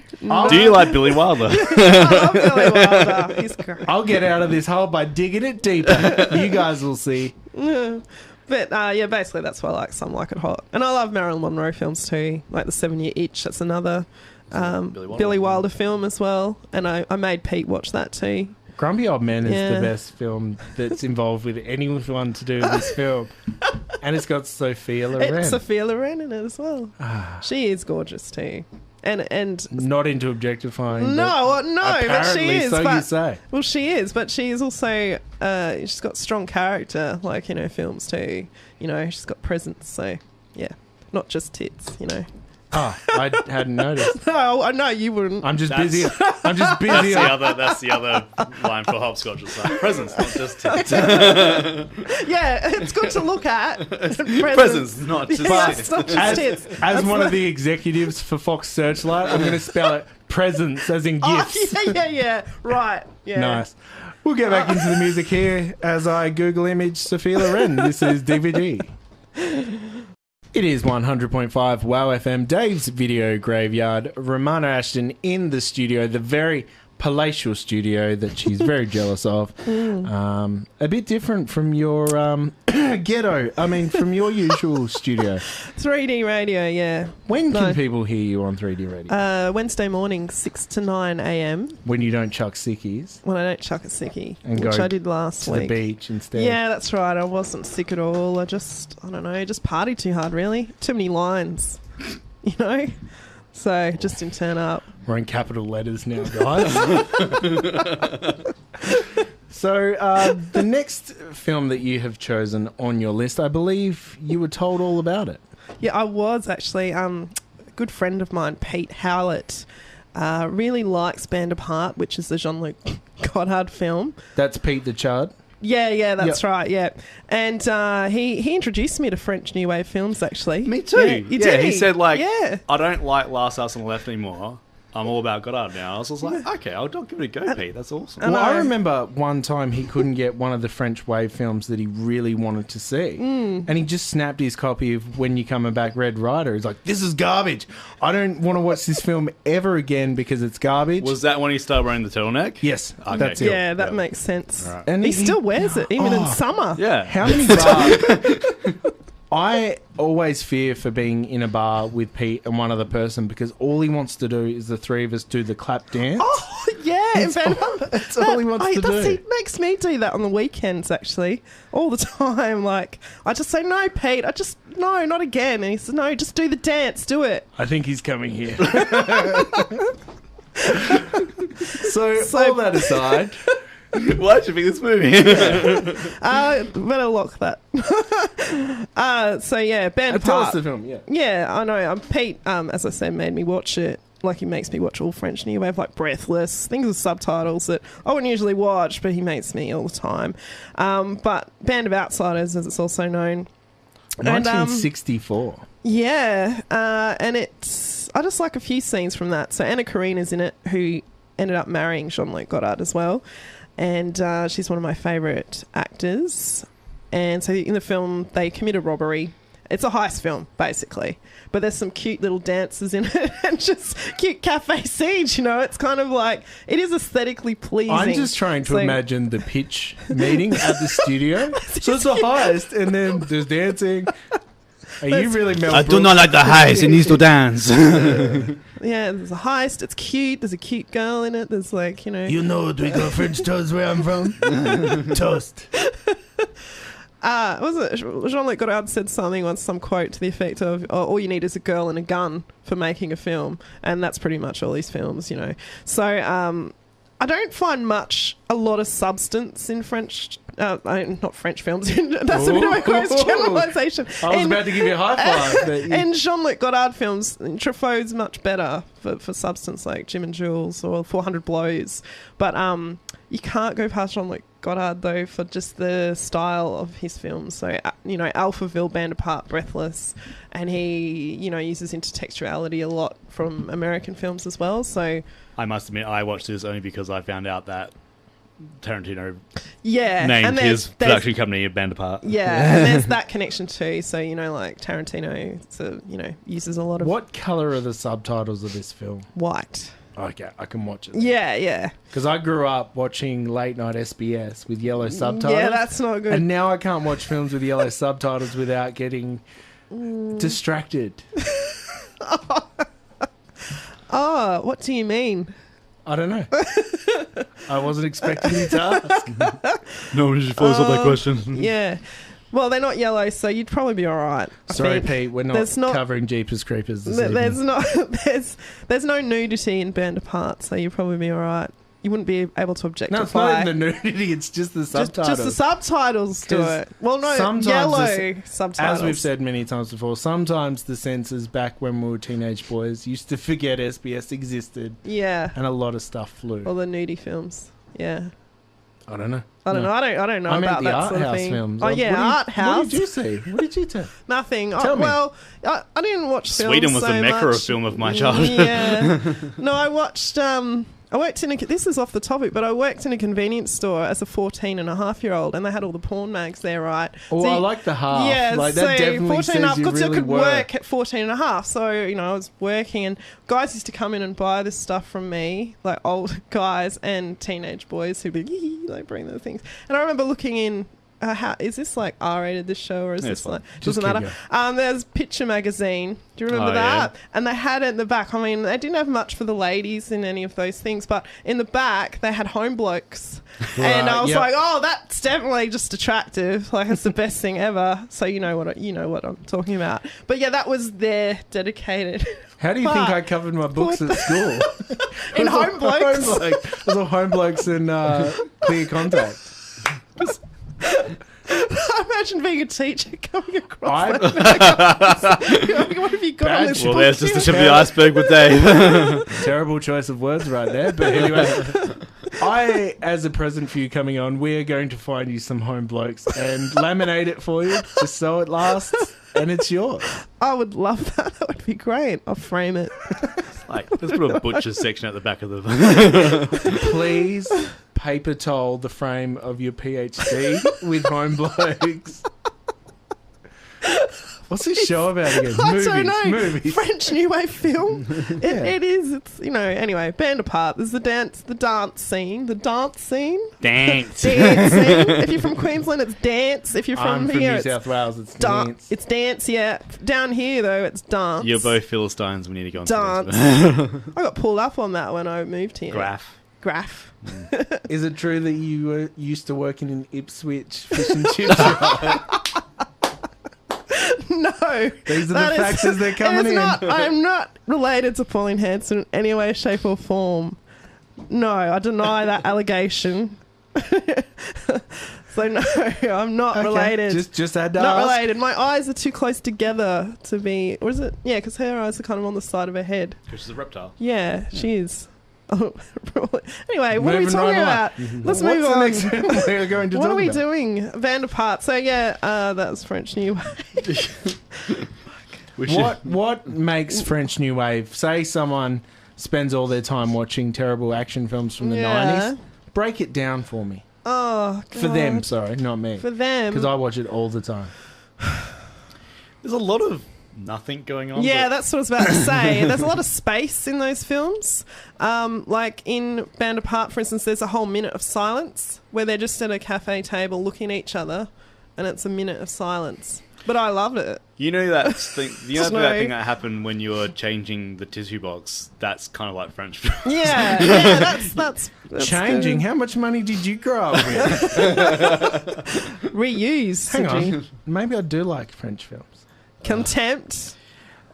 Do you like Billy Wilder? I love Billy Wilder. He's great. I'll get out of this hole by digging it deeper. You guys will see. But basically that's why I like Some Like It Hot. And I love Marilyn Monroe films too, like The 7-Year Itch. That's another Billy Wilder film as well. And I made Pete watch that too. Grumpy Old Men is the best film that's involved with anyone to do with this film. And it's got Sophia Loren. Sophia Loren in it as well. She is gorgeous too. And not into objectifying. No, but she is. So you say. Well, she is, but she is also. She's got strong character, like in her films too. You know, she's got presence. So yeah, not just tits. You know. Oh, I hadn't noticed. No, I know you wouldn't. I'm just busy. That's the other line for hopscotch. It's like presents, not just tits. Yeah, it's good to look at. Presents, not just tits. Not just tits. As one of the executives for Fox Searchlight, I'm going to spell it presents as in gifts. Oh, yeah. Right. Yeah. Nice. We'll get back into the music here as I Google image Sophia Loren. This is DVD. It is 100.5 WOWFM, Dave's Video Graveyard. Romana Ashton in the studio, the very palatial studio that she's very jealous of. A bit different from your from your usual studio. 3D radio, yeah. When can people hear you on 3D radio? Wednesday morning, 6 to 9 a.m. When you don't chuck sickies? When I don't chuck a sickie, and which I did last week. To the beach instead? Yeah, that's right. I wasn't sick at all. I don't know, just partied too hard, really. Too many lines, you know? So, just didn't turn up. We're in capital letters now, guys. So, the next film that you have chosen on your list, I believe you were told all about it. Yeah, I was actually. A good friend of mine, Pete Howlett, really likes Band Apart, which is the Jean-Luc Godard film. That's Pete the Chard? Yeah, that's right, yeah. And he introduced me to French New Wave films, actually. Me too. Yeah, he said, I don't like Last House on the Left anymore. I'm all about Goddard now. I was just like, okay, I'll give it a go, Pete. That's awesome. Well, I remember one time he couldn't get one of the French Wave films that he really wanted to see. And he just snapped his copy of When You Coming Back, Red Rider. He's like, this is garbage. I don't want to watch this film ever again because it's garbage. Was that when he started wearing the turtleneck? Yes, Okay, that's cool. it. Yeah, that makes sense. Right. And he still wears it, even in summer. Yeah. How many bars? I always fear for being in a bar with Pete and one other person because all he wants to do is the three of us do the clap dance. Oh, yeah. That's all he wants to do. He makes me do that on the weekends, actually, all the time. Like, I just say, no, Pete, no, not again. And he says, no, just do the dance, do it. I think he's coming here. So all that aside... Why did you pick this movie? Better lock that. So yeah, Band Apart. Tell us the film, yeah. Yeah, I know. Pete, as I said, made me watch it. Like, he makes me watch all French New Wave, like Breathless, things with subtitles that I wouldn't usually watch, but he makes me all the time. But Band of Outsiders, as it's also known. 1964. Yeah, and I just like a few scenes from that. So Anna Karina's in it, who ended up marrying Jean-Luc Godard as well. And she's one of my favourite actors. And so in the film, they commit a robbery. It's a heist film, basically. But there's some cute little dances in it and just cute cafe scenes, you know. It's kind of like, it is aesthetically pleasing. I'm just trying to imagine the pitch meeting at the studio. So it's a heist and then there's dancing. Are you really Mel I do not like the heist. It needs to dance. Yeah, there's a heist. It's cute. There's a cute girl in it. There's like, you know. You know what we got French toast where I'm from? Toast. Was it Jean-Luc Godard said something once, some quote to the effect of, oh, all you need is a girl and a gun for making a film. And that's pretty much all these films, you know. So I don't find a lot of substance in French, not French films. That's a bit of a gross generalisation. I was about to give you a high five. In Jean-Luc Godard films, Truffaut's much better for substance, like Jim and Jules or 400 Blows. But you can't go past Jean-Luc Godard, though, for just the style of his films. So, you know, Alphaville, Band Apart, Breathless, and he, you know, uses intertextuality a lot from American films as well. So I must admit, I watched this only because I found out that Tarantino and named his production company Band Apart. Yeah, and there's that connection too. So, you know, like Tarantino, you know, uses a lot of... What colour are the subtitles of this film? White. Okay, I can watch it. Yeah. Because I grew up watching late night SBS with yellow subtitles. Yeah, that's not good. And now I can't watch films with yellow subtitles without getting distracted. Oh, what do you mean? I don't know. I wasn't expecting you to ask. No one should follow up that question. Yeah. Well, they're not yellow, so you'd probably be all right. Sorry, Pete, we're not covering Jeepers Creepers this evening. There's no nudity in Band Apart, so you'd probably be all right. You wouldn't be able to objectify. No, it's not even the nudity, it's just the subtitles. Just the subtitles do it. Well, no, yellow subtitles. As we've said many times before, sometimes the censors back when we were teenage boys used to forget SBS existed. Yeah. And a lot of stuff flew. Or the nudie films. Yeah. I don't know. I don't know about that sort of thing. Films. Oh, yeah, art house. What did you see? What did you tell? Nothing. Tell me. Well, I didn't watch films Sweden was so the mecca much. of film of my childhood. Yeah. No, I watched... I worked in this is off the topic, but I worked in a convenience store as a 14-and-a-half-year-old, and they had all the porn mags there, right? Oh, so I like the half. Yeah, like, so that definitely 14 says and a half, you because really you could were. work at 14-and-a-half. So, you know, I was working, and guys used to come in and buy this stuff from me, like old guys and teenage boys who'd be, like, bring the things. And I remember looking in... is this like R-rated, this show, or is this like... Doesn't matter. There's Picture Magazine. Do you remember that? Yeah. And they had it in the back. I mean, they didn't have much for the ladies in any of those things, but in the back, they had home blokes. Right, and I was like, oh, that's definitely just attractive. Like, it's the best thing ever. So you know what I'm talking about. But yeah, that was their dedicated... How do you think I covered my books at school? In home blokes? It was all home blokes and Clear Contact. I imagine being a teacher coming across what have you got on this Well, there's just the tip of the iceberg with Dave. Terrible choice of words right there. But anyway, as a present for you coming on, we're going to find you some home blokes and laminate it for you just so it lasts and it's yours. I would love that. That would be great. I'll frame it. Like, let's put a butcher's section at the back of the... Please paper towel the frame of your PhD with Home Blokes. What's this show about again? I don't know. Movies. French New Wave film. It is. It's, you know, anyway, band apart. There's the dance scene. Dance. Dance scene. If you're from Queensland, it's dance. If you're I'm from here, New it's South Wales, it's dance. It's dance, yeah. Down here, though, it's dance. You're both Philistines. We need to go on dance. to I got pulled up on that when I moved here. Graph. Is it true that you were used to working in Ipswich fish and chip shop? No. These are the facts as they're coming in. I'm not related to Pauline Hanson in any way, shape or form. No, I deny that allegation. So no, I'm not related. Just had to not ask. related. My eyes are too close together to be... Or is it? Yeah, because her eyes are kind of on the side of her head. Because she's a reptile. Yeah, she is. Oh, anyway, what are we Moving talking right about? Let's move on. What's the next we're going to what talk are we about? doing? Vanderpart. So yeah, that was French New Wave. What makes French New Wave? Say someone spends all their time watching terrible action films from the 90s. Break it down for me. Oh, God. For them, sorry, not me. For them. Because I watch it all the time. There's a lot of nothing going on. Yeah, that's what I was about to say. There's a lot of space in those films. Like in Band Apart, for instance, there's a whole minute of silence where they're just at a cafe table looking at each other, and it's a minute of silence. But I loved it. You know that thing. You know that thing that happened when you were changing the tissue box. That's kind of like French films. Yeah, that's changing. good. How much money did you grow up with? Reuse. Hang on. Maybe I do like French films. Contempt.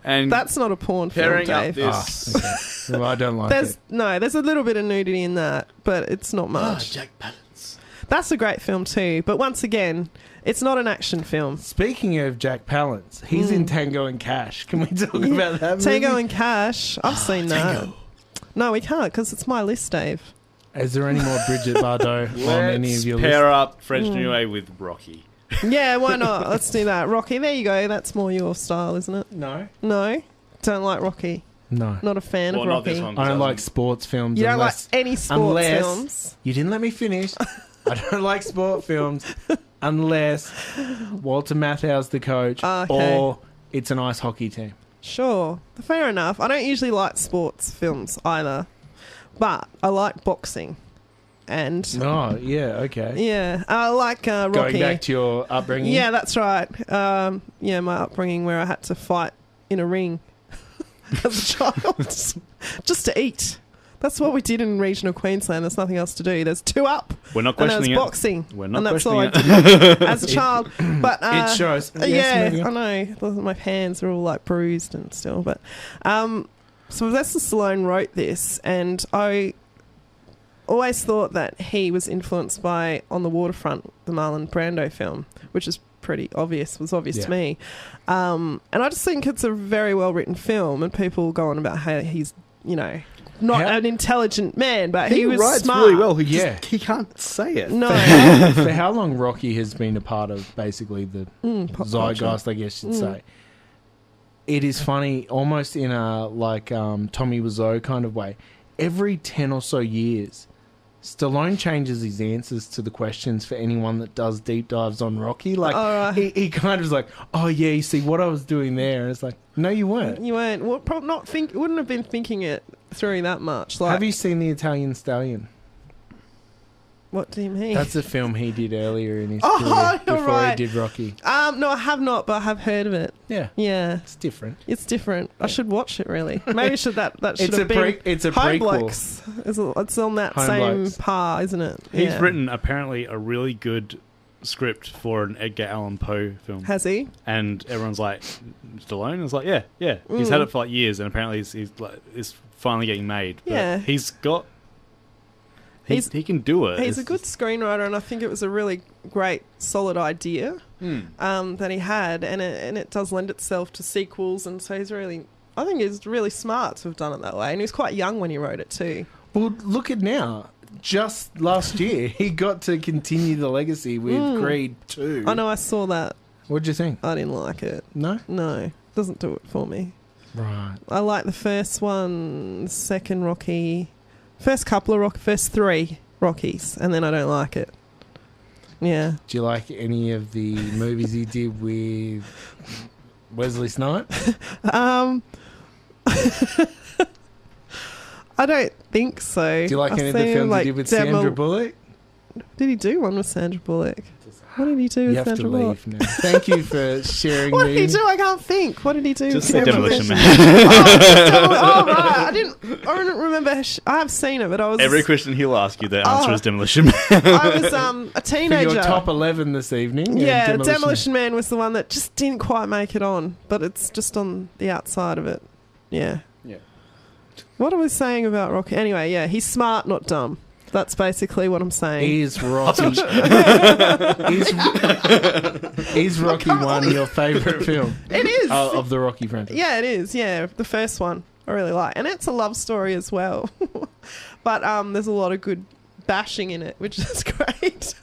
And that's not a porn film, pairing up Dave. this. Okay. Well, I don't like it. No, there's a little bit of nudity in that, but it's not much. Jack Palance. That's a great film too, but once again, it's not an action film. Speaking of Jack Palance, he's in Tango and Cash. Can we talk about that movie? Tango and Cash. I've seen that. Tango. No, we can't because it's my list, Dave. Is there any more Bridget Bardot on any of your pair lists? up French New Wave with Rocky. Yeah, why not? Let's do that. Rocky, there you go. That's more your style, isn't it? No. No? Don't like Rocky? No. Not a fan of Not Rocky? this one. I don't like sports films. You don't like unless, any sports films? You didn't let me finish. I don't like sport films unless Walter Matthau's the coach or it's an ice hockey team. Sure. Fair enough. I don't usually like sports films either, but I like boxing. And oh, yeah, okay. Yeah, I like Rocky. Going back to your upbringing? Yeah, that's right. Yeah, my upbringing where I had to fight in a ring as a child just to eat. That's what we did in regional Queensland. There's nothing else to do. There's 2 Up. We're not questioning and it. Boxing. We're not and that's all questioning I did as a child. But it shows. Yeah, Yes, I know. My hands are all like bruised and still. But so Sylvester Stallone wrote this, and I always thought that he was influenced by On the Waterfront, the Marlon Brando film, which is pretty obvious, was obvious to me. And I just think it's a very well written film, and people go on about how he's, you know, not an intelligent man, but he was writes smart. really well. He can't say it. No. For how long Rocky has been a part of basically the zeitgeist, I guess you'd say. It is funny, almost in a like Tommy Wiseau kind of way. Every 10 or so years, Stallone changes his answers to the questions for anyone that does deep dives on Rocky. Like he kind of is like, oh yeah, you see what I was doing there, and it's like, no, you weren't. You weren't. Well, probably not wouldn't have been thinking it through that much. Like, have you seen The Italian Stallion? What do you mean? That's a film he did earlier in his career before he did Rocky. No, I have not, but I have heard of it. Yeah. Yeah. It's different. It's different. I should watch it, really. Maybe that should have been... It's a Home prequel. Blokes. It's on that Home same Blokes. par, isn't it? He's written, apparently, a really good script for an Edgar Allan Poe film. Has he? And everyone's like, Stallone? It's like, yeah. He's had it for like years, and apparently it's finally getting made. But Yeah. he's got... He can do it. He's a good screenwriter, and I think it was a really great, solid idea that he had, and it does lend itself to sequels, and so I think he's really smart to have done it that way, and he was quite young when he wrote it too. Well, look at now. Just last year, he got to continue the legacy with Creed 2. I know, I saw that. What'd you think? I didn't like it. No? No, doesn't do it for me. Right. I like the first one, second Rocky, first three Rockies, and then I don't like it. Yeah. Do you like any of the movies he did with Wesley Snipes? I don't think so. Do you like any of the films he did with Sandra Bullock? Did he do one with Sandra Bullock? What did he do with Sandra Bullock? You have to leave now. Thank you for sharing. What did he do? I can't think. What did he do? Just say with Demolition Man. Right. I don't remember. I have seen it, but I was... Every question he'll ask you, the answer is Demolition Man. I was a teenager. For your top 11 this evening. Yeah, Demolition Man was the one that just didn't quite make it on, but it's just on the outside of it. Yeah. Yeah. What I was saying about Rocky... Anyway, yeah, he's smart, not dumb. That's basically what I'm saying. Is Rocky... is Rocky 1 your favourite film? It is. Of the Rocky franchise? Yeah, it is. Yeah, the first one I really like. And it's a love story as well. But there's a lot of good bashing in it, which is great.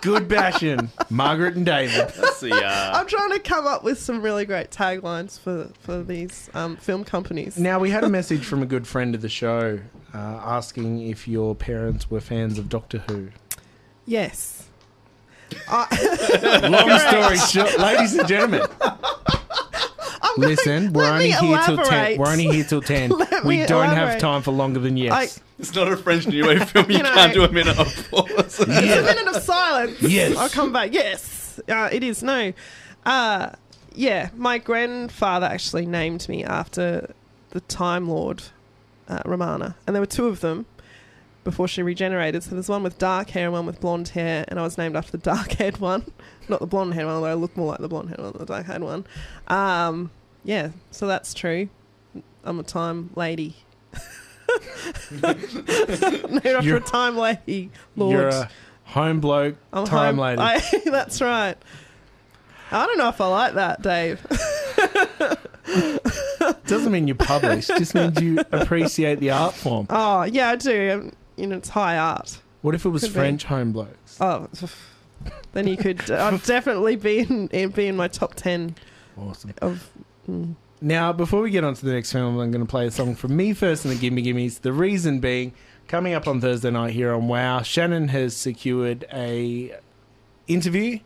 Good bashing. Margaret and David. That's the, I'm trying to come up with some really great taglines for these film companies. Now, we had a message from a good friend of the show asking if your parents were fans of Doctor Who. Yes. Long story short, ladies and gentlemen. Listen, we're only here till 10. We're only here till 10. We don't have time for longer than yes. It's not a French New Wave film. You can't do a minute of pause. It's a minute of silence. Yes. I'll come back. Yes. It is. No. Yeah, my grandfather actually named me after the Time Lord, Romana. And there were two of them before she regenerated. So there's one with dark hair and one with blonde hair. And I was named after the dark-haired one. Not the blonde-haired one, although I look more like the blonde-haired one than the dark-haired one. Yeah, so that's true. I'm a time lady. Named after a time lady, Lord. You're a home bloke, time lady. That's right. I don't know if I like that, Dave. Doesn't mean you're published. Just means you appreciate the art form. Oh, yeah, I do. It's high art. What if it was French home blokes? Oh, then you could... I'd definitely be in my top 10. Awesome. Now, before we get on to the next film, I'm going to play a song from Me First and the Gimme Gimmes. The reason being, coming up on Thursday night here on WOW, Shannon has secured a interview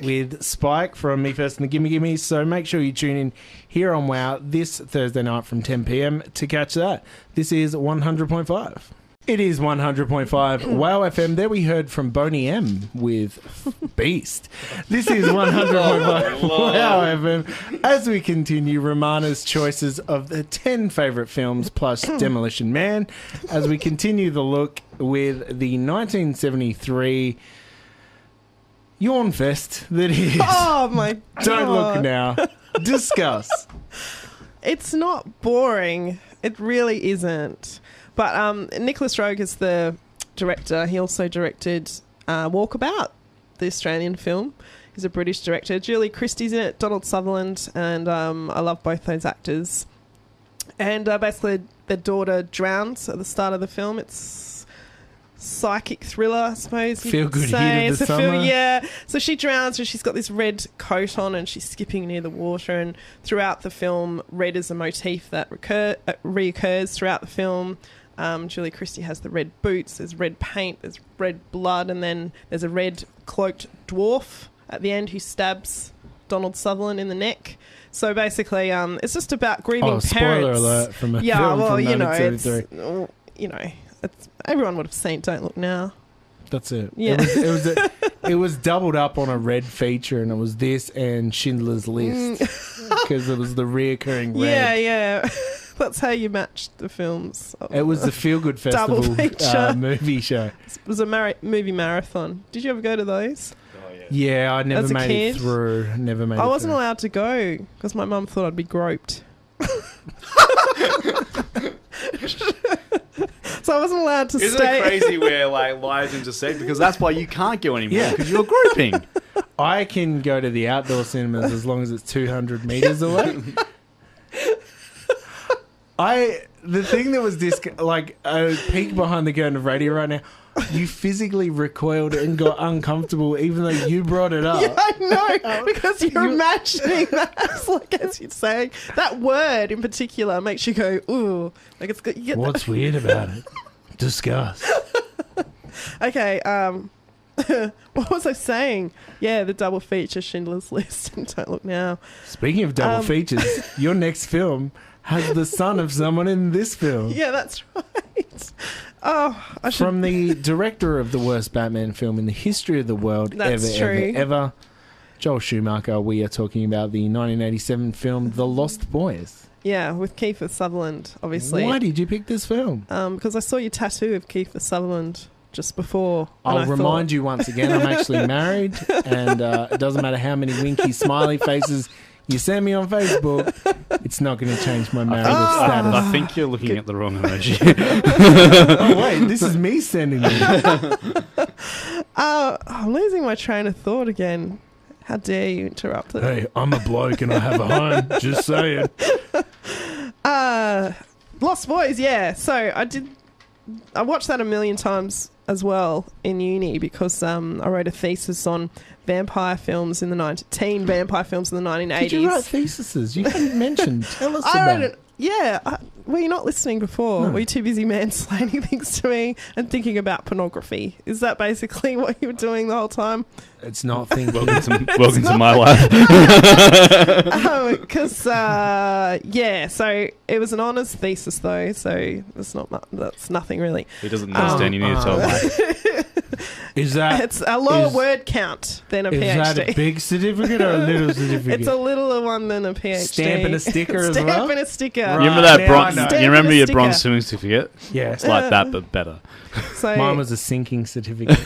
with Spike from Me First and the Gimme Gimmes. So make sure you tune in here on WOW this Thursday night from 10 p.m. to catch that. This is 100.5. It is 100.5 WOWFM. There we heard from Boney M with Beast. This is 100.5 WOWFM. As we continue Romana's choices of the 10 favourite films plus Demolition Man, as we continue the look with the 1973 yawn fest that is. Oh my God. Don't look now. Discuss. It's not boring. It really isn't. But Nicholas Roeg is the director. He also directed Walkabout, the Australian film. He's a British director. Julie Christie's in it, Donald Sutherland, and I love both those actors. And basically their daughter drowns at the start of the film. It's psychic thriller, I suppose. Feel good hit of the summer. Yeah. So she drowns and she's got this red coat on and she's skipping near the water. And throughout the film, red is a motif that reoccurs throughout the film. Julie Christie has the red boots, there's red paint, there's red blood, and then there's a red cloaked dwarf at the end who stabs Donald Sutherland in the neck. So basically, it's just about grieving parents. Spoiler alert from a film from 1973. It's everyone would have seen Don't Look Now. That's it. Yeah. It was doubled up on a red feature, and it was this and Schindler's List because it was the reoccurring red. Yeah. That's how you matched the films. It was the Feel Good Festival movie show. It was a movie marathon. Did you ever go to those? Oh, yeah. Yeah, I never made it through. I wasn't allowed to go because my mum thought I'd be groped. So I wasn't allowed to stay. Isn't it crazy where lies intersect? Because that's why you can't go anymore, because you're groping. I can go to the outdoor cinemas as long as it's 200 metres away. The thing that was a peek behind the curtain of radio right now, you physically recoiled and got uncomfortable even though you brought it up. Yeah, I know, because you're imagining that as you're saying. That word in particular makes you go, ooh. Like it's good. What's weird about it? Discuss. Okay, what was I saying? Yeah, the double feature, Schindler's List and Don't Look Now. Speaking of double features, your next film has the son of someone in this film. Yeah, that's right. Oh, From the director of the worst Batman film in the history of the world ever, Joel Schumacher. We are talking about the 1987 film The Lost Boys. Yeah, with Kiefer Sutherland, obviously. Why did you pick this film? Because I saw your tattoo of Kiefer Sutherland just before. I'll remind you once again, I'm actually married, and it doesn't matter how many winky smiley faces you send me on Facebook, it's not going to change my marital status. I think you're looking at the wrong emoji. Oh, wait, this is me sending you. I'm losing my train of thought again. How dare you interrupt it? Hey, I'm a bloke and I have a home. Just saying. Lost Boys, yeah. So I watched that a million times as well in uni because I wrote a thesis on vampire films in the teen vampire films in the 1980s. Did you write theses? You hadn't mentioned. Tell us I about wrote it. Yeah. Were you not listening before? No. Were you too busy mansplaining things to me and thinking about pornography? Is that basically what you were doing the whole time? It's not thinking. Welcome to my life. Because, so it was an honours thesis though, so that's nothing really. He doesn't understand, you need to tell him. Is that... It's a lower word count than a PhD. Is that a big certificate or a little certificate? It's a littler one than a PhD. Stamp and a sticker as well? Stamp and a sticker. Right. You remember that Now bronze? You remember your bronze swimming certificate? Yeah. It's like that, but better. So, mine was a sinking certificate.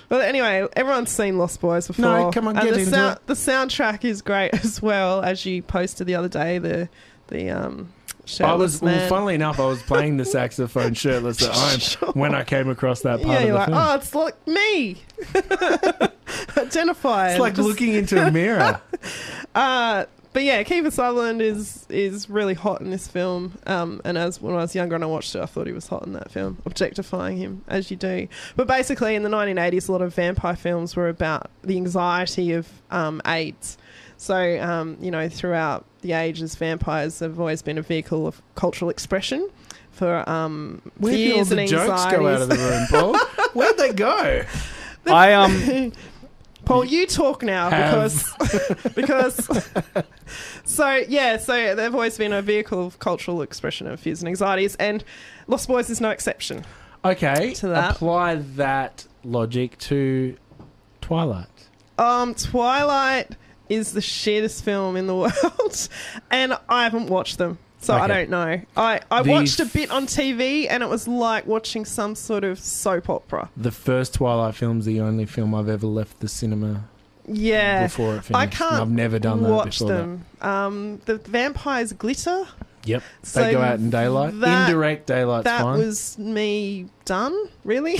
Well, anyway, everyone's seen Lost Boys before. No, come on, get into it. The soundtrack is great as well, as you posted the other day. The shirtless man. Funnily enough, I was playing the saxophone shirtless at home when I came across that part of you're the like, film. oh, it's like me. Identify. It's like looking into a mirror. But yeah, Kiefer Sutherland is really hot in this film. And when I was younger and I watched it, I thought he was hot in that film, objectifying him, as you do. But basically, in the 1980s, a lot of vampire films were about the anxiety of AIDS. So, throughout the ages, vampires have always been a vehicle of cultural expression for Where did all fears and the jokes anxieties. go out of the room, Paul? Where'd they go? Paul, you talk now because so they've always been a vehicle of cultural expression of fears and anxieties, and Lost Boys is no exception. Okay, to that. Apply that logic to Twilight. Twilight is the shittest film in the world, and I haven't watched them. So Okay. I don't know. I watched a bit on TV and it was like watching some sort of soap opera. The first Twilight film's the only film I've ever left the cinema before it finished. I can't I've never done that watch before them. The vampires glitter. Yep. So they go out in daylight. Indirect daylight's that fine. That was me done, really.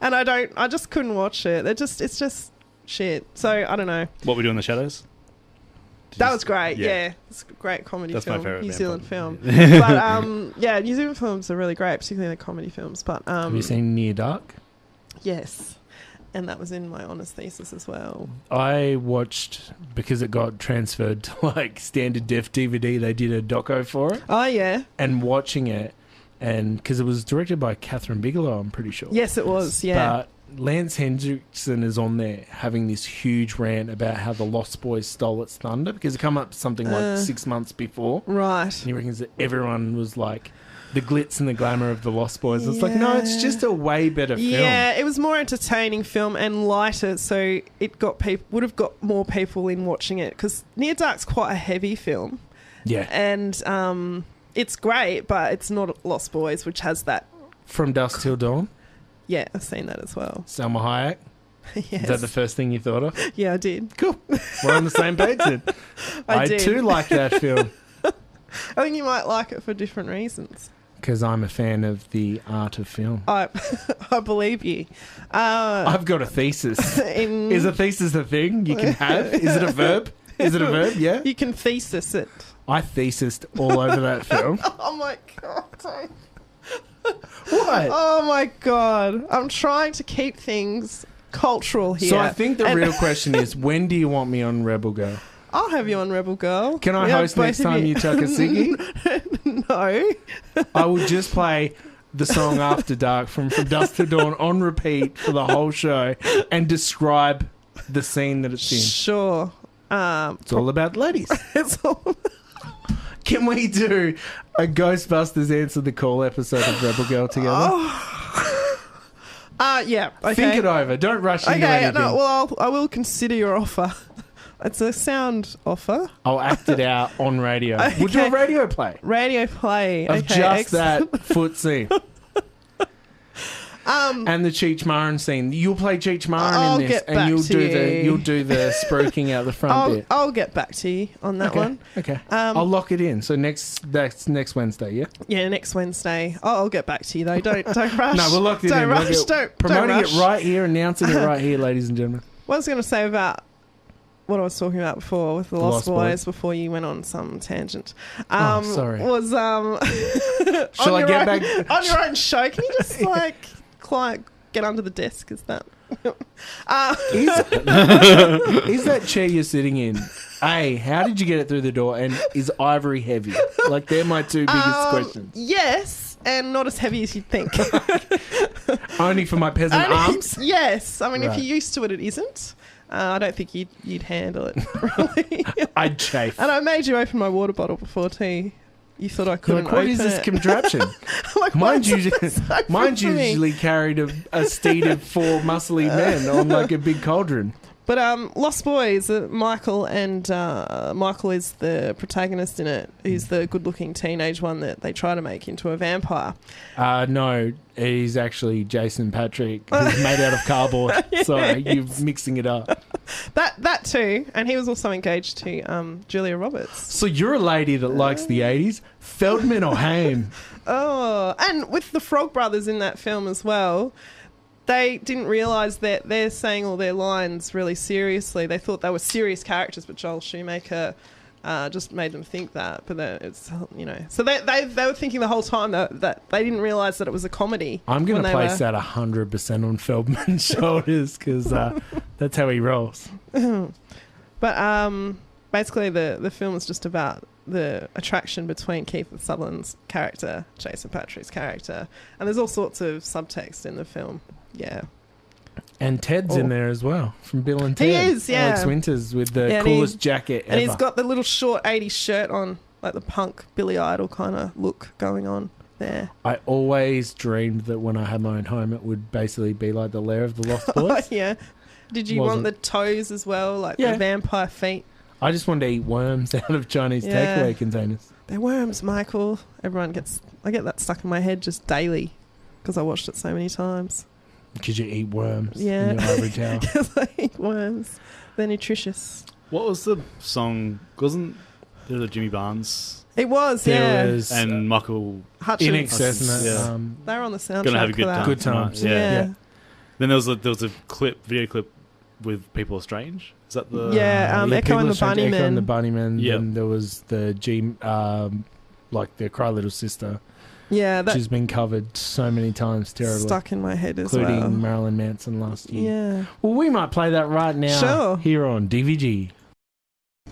And I just couldn't watch it. It's just shit. So I don't know. What We Do in the Shadows? That was great, yeah. It's a great comedy That's film. my favourite New Zealand film. vampire. But, New Zealand films are really great, particularly the comedy films. But Have you seen Near Dark? Yes. And that was in my honours thesis as well. I watched, because it got transferred to like standard def DVD, they did a doco for it. Oh, yeah. And watching it, and because it was directed by Catherine Bigelow, I'm pretty sure. Yes, it was, yeah. But Lance Henriksen is on there having this huge rant about how the Lost Boys stole its thunder, because it come up something like 6 months before. Right. And he reckons that everyone was like, the glitz and the glamour of the Lost Boys. It's like, no, it's just a way better film. Yeah, it was more entertaining film and lighter, so it would have got more people in watching it, because Near Dark's quite a heavy film. Yeah. And it's great, but it's not Lost Boys, which has that. From Dusk Till Dawn? Yeah, I've seen that as well. Salma Hayek? Yes. Is that the first thing you thought of? Yeah, I did. Cool. We're on the same page then. I did. too like that film. I think you might like it for different reasons. Because I'm a fan of the art of film. I believe you. I've got a thesis. Is a thesis a thing you can have? Is it a verb? Is it a verb? Yeah. You can thesis it. I thesised all over that film. Oh my god. What? Oh my god! I'm trying to keep things cultural here. So I think the real question is, when do you want me on Rebel Girl? I'll have you on Rebel Girl. Can I host next time you chuck a ciggy? No. I will just play the song After Dark from Dusk to Dawn on repeat for the whole show and describe the scene that it's in. Sure. It's all about ladies. It's all... Can we do a Ghostbusters Answer the Call episode of Rebel Girl together? Yeah. Okay. Think it over. Don't rush into anything. No, well, I will consider your offer. It's a sound offer. I'll act it out on radio. Okay. We'll do a radio play. Radio play. Of just that foot scene. And the Cheech Marin scene. You'll play Cheech Marin in this, and you'll do the spruiking out the front bit. I'll get back to you on that one. Okay. I'll lock it in. So next Wednesday, yeah? Yeah, next Wednesday. I'll get back to you though. Don't rush. No, we'll lock it in. Don't rush. Don't promoting rush. it right here, announcing it right here, ladies and gentlemen. What I was going to say about what I was talking about before with the Lost Boys before you went on some tangent. Sorry. Was Shall I get back on your own show? Can you just get under the desk? Is that is that chair you're sitting in? A, how did you get it through the door? And is ivory heavy? Like, they're my two biggest questions. Yes, and not as heavy as you'd think. Only for my peasant arms? Yes. I mean, if you're used to it, it isn't. I don't think you'd handle it, really. I'd chafe. And I made you open my water bottle before tea. You thought I couldn't what open is this it. contraption? Mine's usually carried a steed of four muscly men on like a big cauldron. But Lost Boys, Michael is the protagonist in it. He's the good-looking teenage one that they try to make into a vampire. No, he's actually Jason Patrick, who's made out of cardboard. Sorry, you're mixing it up. That too, and he was also engaged to Julia Roberts. So you're a lady that likes the 80s? Feldman or Haim? Oh, and with the Frog Brothers in that film as well, they didn't realise that they're saying all their lines really seriously. They thought they were serious characters, but Joel Schumacher just made them think that. But it's, so they were thinking the whole time that they didn't realise that it was a comedy. I'm going to place that 100% on Feldman's shoulders because that's how he rolls. But basically, the film is just about the attraction between Kiefer Sutherland's character, Jason Patrick's character, and there's all sorts of subtext in the film. Yeah. And Ted's in there as well, from Bill and Ted. He is, yeah. Alex Winters with the coolest jacket ever. And he's got the little short 80s shirt on, like the punk Billy Idol kind of look going on there. I always dreamed that when I had my own home, it would basically be like the Lair of the Lost Boys. Yeah. Did you want the toes as well, like the vampire feet? I just wanted to eat worms out of Chinese takeaway containers. They're worms, Michael. I get that stuck in my head just daily because I watched it so many times. Because you eat worms in Yeah. your ivory tower. Because I eat worms. They're nutritious. What was the song? Wasn't there the Jimmy Barnes? It was, There was and Michael Hutchins. In Excess. They were on the soundtrack. Gonna have a for good that. time. Good times. Yeah. Then there was a video clip with People Are Strange. Is that the Echo and the Bunnymen. Echo and the Bunnymen. Yeah. Then there was the the Cry Little Sister. Yeah, which has been covered so many times terribly. Stuck in my head as including well. Marilyn Manson last year. Yeah. Well, we might play that right now here on DVG.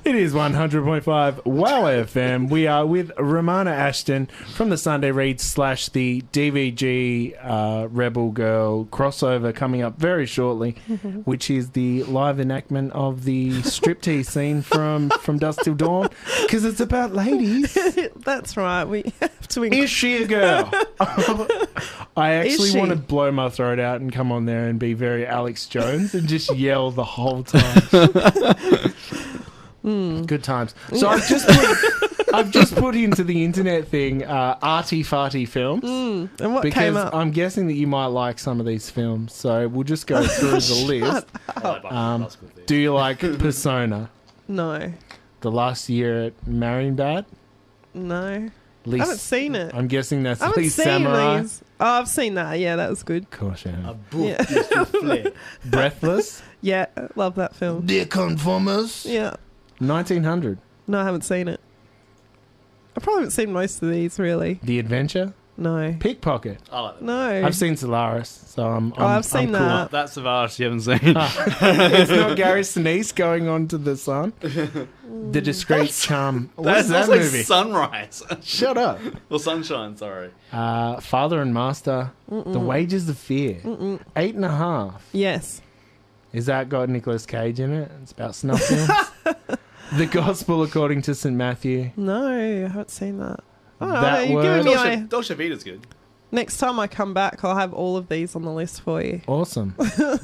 It is 100.5 WOWFM. We are with Romana Ashton from the Sunday Read / the DVG Rebel Girl crossover coming up very shortly, which is the live enactment of the striptease scene from Dusk Till Dawn, because it's about ladies. That's right. We have to. Is she a girl? I actually want to blow my throat out and come on there and be very Alex Jones and just yell the whole time. Good times. So I've just put into the internet thing arty farty films. And what because came up? I'm guessing that you might like some of these films. So we'll just go through the list. Do you like Persona? No. The Last Year at Marion Bad? No. I haven't seen it. I'm guessing that's I haven't Least seen Samurai. these. Oh, I've seen that. Yeah, that was good. Of course, yeah. Yeah. Breathless? Yeah, love that film. Dear Conformers? Yeah. 1900. No, I haven't seen it. I probably haven't seen most of these, really. The Adventure? No. Pickpocket. I like that. No. I've seen Solaris, so I've seen I'm cool. that. That's Savash you haven't seen. It's not Gary Sinise going on to the sun. The Discreet Charm. What is that like movie? Sunrise. Shut up. Well, Sunshine, sorry. Father and Master. The Wages of Fear. 8.5. Yes. Is that got Nicolas Cage in it? It's about snuff films. The Gospel According to St. Matthew. No, I haven't seen that. Oh, That you're word. giving me Dolce Vita's good. Next time I come back, I'll have all of these on the list for you. Awesome.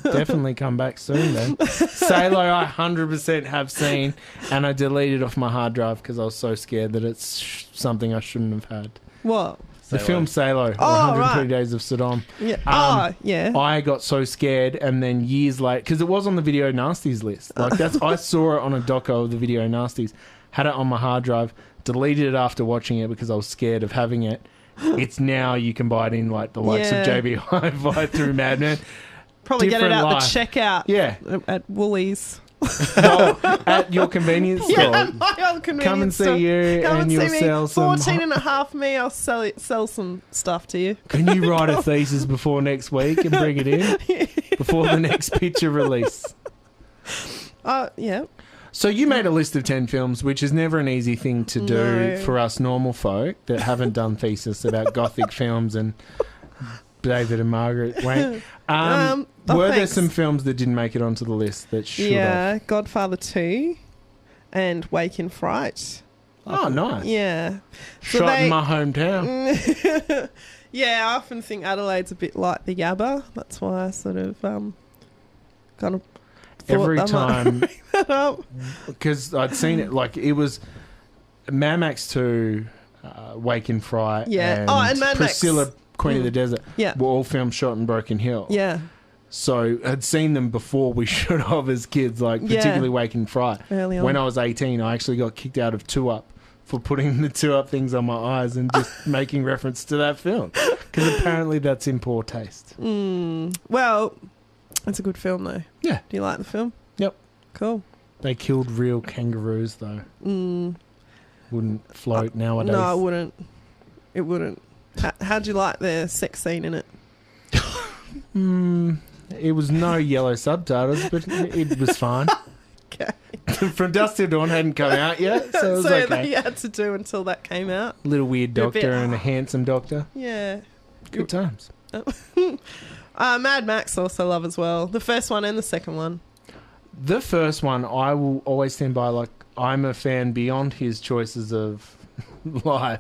Definitely come back soon then. Salo, I 100% have seen, and I deleted off my hard drive because I was so scared that it's something I shouldn't have had. What? The film Salo, Oh, 103 right. Days of Sodom. Yeah. Yeah. I got so scared, and then years later, because it was on the Video Nasties list. Like I saw it on a doco of the Video Nasties, had it on my hard drive, deleted it after watching it because I was scared of having it. It's now you can buy it in like the likes of JB Hi-Fi through Madman. Probably get it Different out life. the checkout. Yeah. At Woolies. At your convenience store. Yeah, my old convenience Come and see store. you Come and you'll see me. sell some 14.5 me, I'll sell some stuff to you. Can you write a thesis before next week and bring it in? Before the next picture release. Yeah. So you made a list of 10 films, which is never an easy thing to do No. for us normal folk that haven't done thesis about gothic films and David and Margaret Wayne. Were there thanks. some films that didn't make it onto the list that should Yeah, have? Godfather 2 and Wake in Fright. Oh, nice. Yeah. So Shot they- in my hometown. Yeah, I often think Adelaide's a bit like the Yabba. That's why I sort of kind of Every thought I might time, bring that up. because I'd seen it, like it was Mad Max 2, Wake in Fright, Yeah. and, And Mad Max. Priscilla, Queen of the Desert, Yeah. were all films shot in Broken Hill. Yeah. So I'd seen them before we should have as kids, like Yeah. particularly Wake in Fright. Early on. When I was 18, I actually got kicked out of 2UP for putting the 2UP things on my eyes and just making reference to that film. Because apparently that's in poor taste. Well, it's a good film though. Yeah. Do you like the film? Yep. Cool. They killed real kangaroos, though. Wouldn't float nowadays. No, it wouldn't. It wouldn't. How'd you like the sex scene in it? It was no yellow subtitles, but it was fine. Okay. From Dusk Till Dawn hadn't come out yet, so it was So okay. that you had to do until that came out. Little weird You're a bit- doctor and a handsome doctor. Yeah. Good times. Mad Max also love as well. The first one and the second one. The first one, I will always stand by. Like, I'm a fan beyond his choices of life.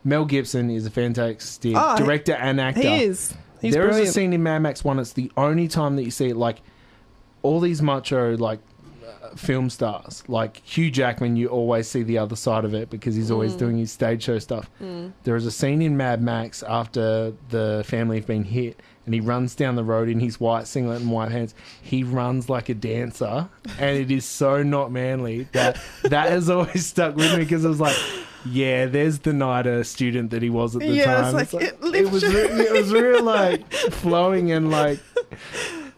Mel Gibson is a fantastic director and actor. He is. He's There is brilliant. a scene in Mad Max 1. It's the only time that you see it. Like, all these macho, like, film stars. Like, Hugh Jackman, you always see the other side of it because he's always doing his stage show stuff. There is a scene in Mad Max after the family have been hit and he runs down the road in his white singlet and white pants. He runs like a dancer, and it is so not manly that has always stuck with me because it was like, yeah, there's the NIDA student that he was at the time. It's like, it was real like flowing and like,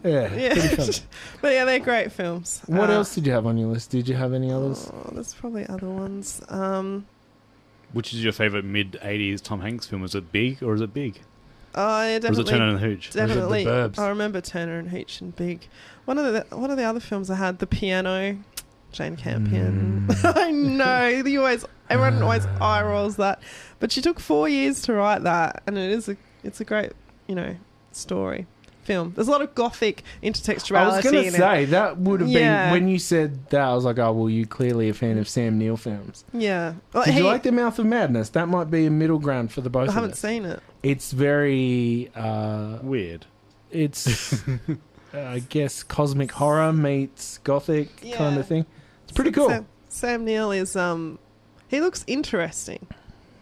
yeah, pretty fun. But yeah, they're great films. What else did you have on your list? Did you have any others? Oh, there's probably other ones. Which is your favourite mid-80s Tom Hanks film? Is it Big or is it Big? Oh, yeah, definitely. Or is it Turner and Hooch? Definitely. The Burbs? I remember Turner and Hooch and Big. One of the other films I had, The Piano, Jane Campion. I know. Everyone always eye rolls that. But she took 4 years to write that, and it's a great, story. Film. There's a lot of gothic intertextuality. I was going to in say, it. that would have Yeah. been, when you said that, I was like, oh, well, you're clearly a fan of Sam Neill films. Yeah. Well, Did you like The Mouth of Madness? That might be a middle ground for the both I of haven't us. seen it. It's very... Weird. It's, I guess, cosmic horror meets gothic kind of thing. It's pretty cool. Sam Neill is, he looks interesting.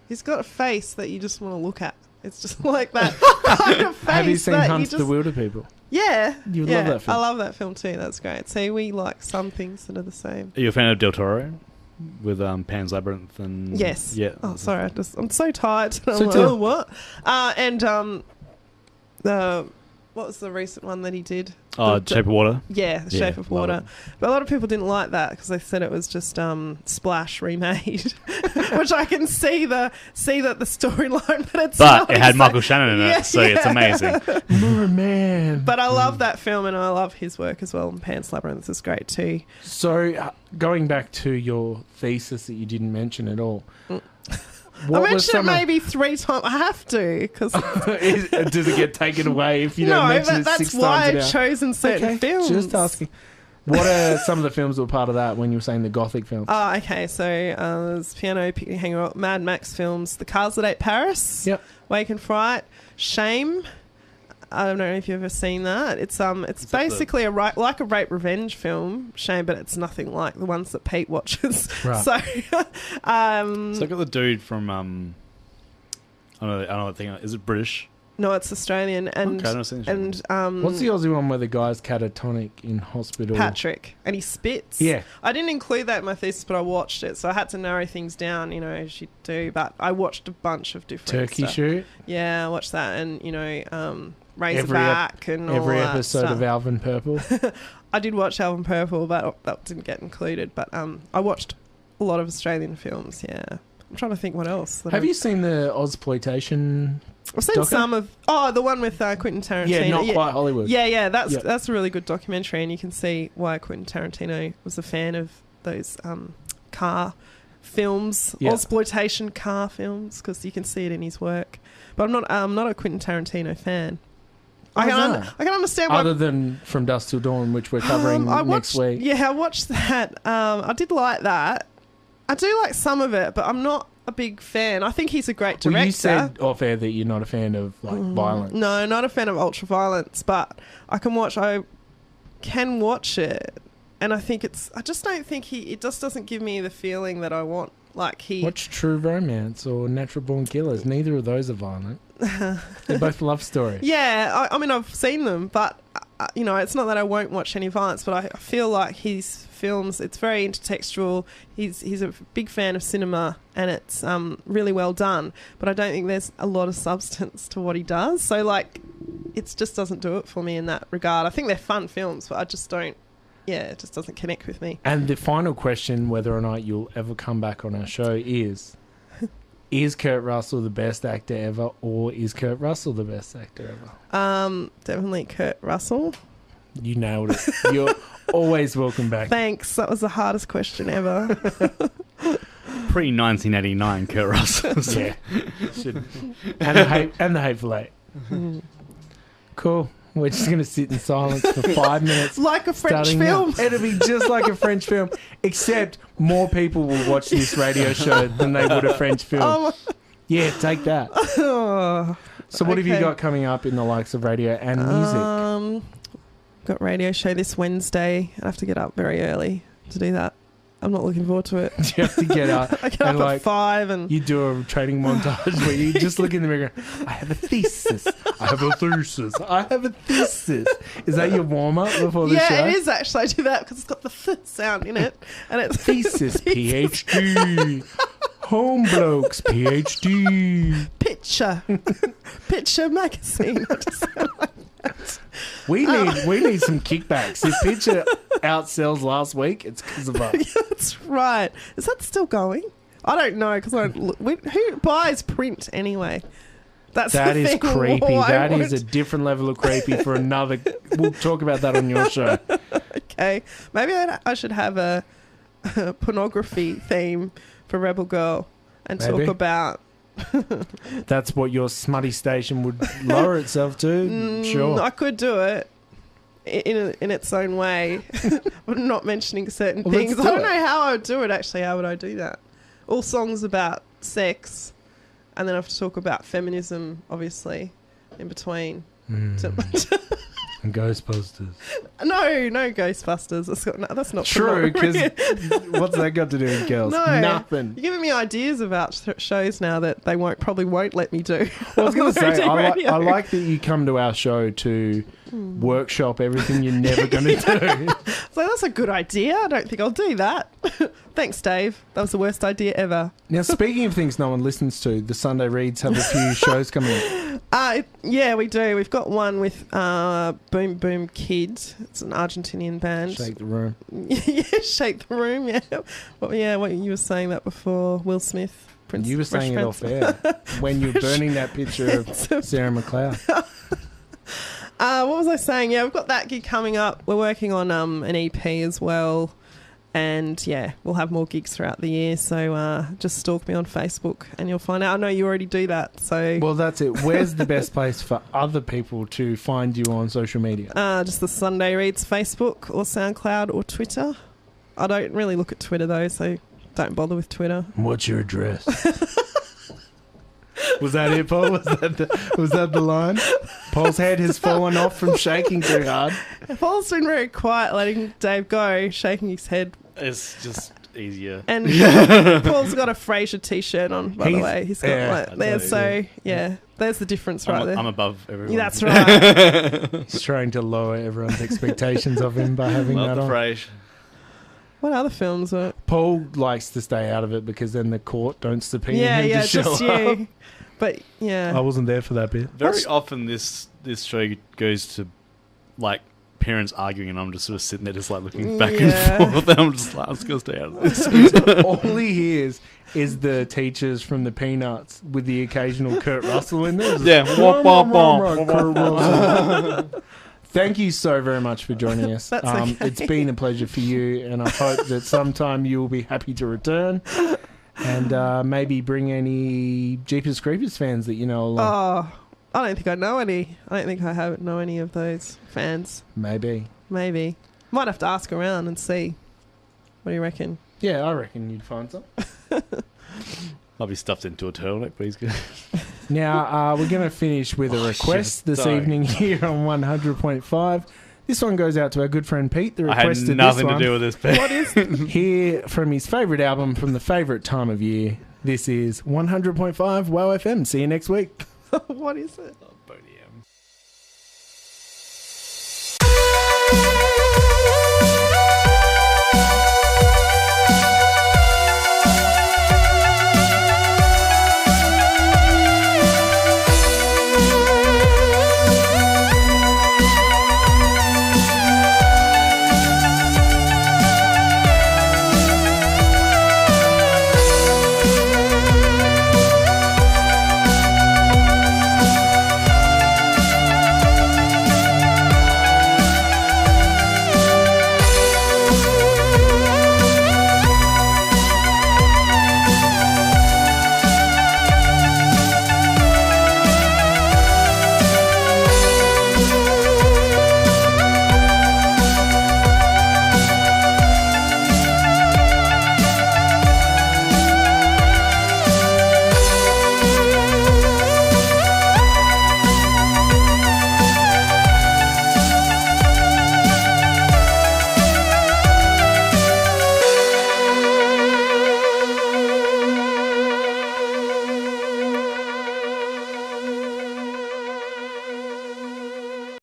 He's got a face that you just want to look at. It's just like that kind of face. Have you seen that Hunt you the Wilder People? Yeah. You yeah. love that film. I love that film too. That's great. See, we like some things that are the same. Are you a fan of Del Toro? With Pan's Labyrinth and... Yes. Yeah. Oh, sorry. I'm so tired. I'm So like, tired. oh, what? And the what was the recent one that he did? Shape of Water. Yeah, The Shape of Water. But a lot of people didn't like that because they said it was just Splash remade, which I can see that the storyline, but it's but it had Michael Shannon in it, so it's amazing. Man. But I love that film, and I love his work as well. And Pan's Labyrinth is great too. So, going back to your thesis that you didn't mention at all. I mentioned it maybe 3 times. I have to because does it get taken away if you don't mention it 6 times? That's why I've chosen certain films. Just asking. What are some of the films that were part of that when you were saying the Gothic films? Oh, okay. So there's Piano, Picnic, Hangover, Mad Max films, The Cars That Ate Paris, Yep. Wake and Fright, Shame. I don't know if you've ever seen that. It's basically like a rape revenge film, Shame, but it's nothing like the ones that Pete watches. Right. So, so I got the dude from I don't know. Is it British? No, it's Australian. And okay, what's the Aussie one where the guy's catatonic in hospital? Patrick, and he spits. Yeah, I didn't include that in my thesis, but I watched it, so I had to narrow things down. As you do. But I watched a bunch of different Turkey stuff. Shoot. Yeah, I watched that, and Razorback and all every that episode stuff. of Alvin Purple. I did watch Alvin Purple, but that didn't get included. But I watched a lot of Australian films. Yeah, I'm trying to think what else. Have you seen the Ozploitation? I've seen some of the one with Quentin Tarantino. Yeah, Not Quite Hollywood. Yeah, that's a really good documentary, and you can see why Quentin Tarantino was a fan of those car films, exploitation car films, because you can see it in his work. But I'm not a Quentin Tarantino fan. I can understand why. Other than From Dusk Till Dawn, which we're covering next week. Yeah, I watched that. I did like that. I do like some of it, but I'm not a big fan. I think he's a great director. Well, you said off air that you're not a fan of violence. No, not a fan of ultra violence, but I can watch it, and I think I just don't think it just doesn't give me the feeling that I want. Watch True Romance or Natural Born Killers. Neither of those are violent. They're both love stories. Yeah, I mean, I've seen them, but it's not that I won't watch any violence, but I feel like his films, it's very intertextual. He's a big fan of cinema, and it's really well done, but I don't think there's a lot of substance to what he does. So it just doesn't do it for me in that regard. I think they're fun films, but I just don't. Yeah, it just doesn't connect with me. And the final question, whether or not you'll ever come back on our show, is Kurt Russell the best actor ever, or is Kurt Russell the best actor ever? Definitely Kurt Russell. You nailed it. You're always welcome back. Thanks. That was the hardest question ever. Pre-1989 Kurt Russell. Yeah. And the Hateful Eight. Cool. We're just going to sit in silence for 5 minutes. Like a French film. It'll be just like a French film, except more people will watch this radio show than they would a French film. Yeah, take that. So what have you got coming up in the likes of radio and music? Got radio show this Wednesday. I have to get up very early to do that. I'm not looking forward to it. You have to get up. I get up at 5 and... You do a training montage where you just look in the mirror and go, I have a thesis. I have a thesis. I have a thesis. Is that your warm-up before the show? Yeah, it is actually. I do that because it's got the th sound in it. And it's thesis, PhD. Home Blokes, PhD. Picture magazine. I just sound like that. We need some kickbacks. If Picture outsells last week, it's because of us. Yeah, that's right. Is that still going? I don't know because who buys print anyway? That is creepy. That is a different level of creepy for another. We'll talk about that on your show. Okay, maybe I should have a pornography theme for Rebel Girl and talk about. That's what your smutty station would lower itself to. Sure, I could do it in its own way, but not mentioning certain things. I don't know how I would do it. Actually, how would I do that? All songs about sex, and then I have to talk about feminism, obviously, in between. And Ghostbusters. No Ghostbusters. That's not true, because what's that got to do with girls? No. Nothing. You're giving me ideas about shows now that they probably won't let me do. Well, I was going to say, I like that you come to our show to workshop everything you're never going to do. So that's a good idea. I don't think I'll do that. Thanks, Dave. That was the worst idea ever. Now, speaking of things no one listens to, the Sunday Reads have a few shows coming up. Yeah, we do. We've got one with Boom Boom Kid. It's an Argentinian band. Shake the Room. Yeah, Shake the Room, yeah. What you were saying that before, Will Smith. Prince, you were saying it off air when you were burning that picture of Sarah McLeod. What was I saying? Yeah, we've got that gig coming up. We're working on an EP as well. And, yeah, we'll have more gigs throughout the year. So just stalk me on Facebook and you'll find out. I know you already do that. So well, that's it. Where's the best place for other people to find you on social media? Just the Sunday Reads Facebook or SoundCloud or Twitter. I don't really look at Twitter, though, so don't bother with Twitter. What's your address? Was that it, Paul? Was that the line? Paul's head has fallen off from shaking too hard. Paul's been very quiet, letting Dave go, shaking his head. It's just easier. And Paul's got a Frasier t-shirt on, by the way. He's got there's the difference right there. I'm above everyone. Yeah, that's right. He's trying to lower everyone's expectations of him by having that on. Frasier. What other films were? Paul likes to stay out of it because then the court don't subpoena him to show just up. you. But yeah, I wasn't there for that bit. Very often this show goes to like parents arguing, and I'm just sort of sitting there, just like looking back and forth. And I'm just like, I'm just gonna stay out of this. All he hears is the teachers from the Peanuts with the occasional Kurt Russell in there. Yeah, Kurt Russell. Thank you so very much for joining us. That's okay. It's been a pleasure for you, and I hope that sometime you will be happy to return. And maybe bring any Jeepers Creepers fans that you know along. Oh, I don't think I know any. I don't think I know any of those fans. Maybe. Might have to ask around and see. What do you reckon? Yeah, I reckon you'd find some. I'll be stuffed into a turtleneck, but he's good. Now, we're going to finish with a request this evening here on 100.5. This one goes out to our good friend Pete. The requested I had nothing to do with this, Pete. What is it? Hear from his favourite album from the favourite time of year. This is 100.5 WOWFM. See you next week. What is it? Oh,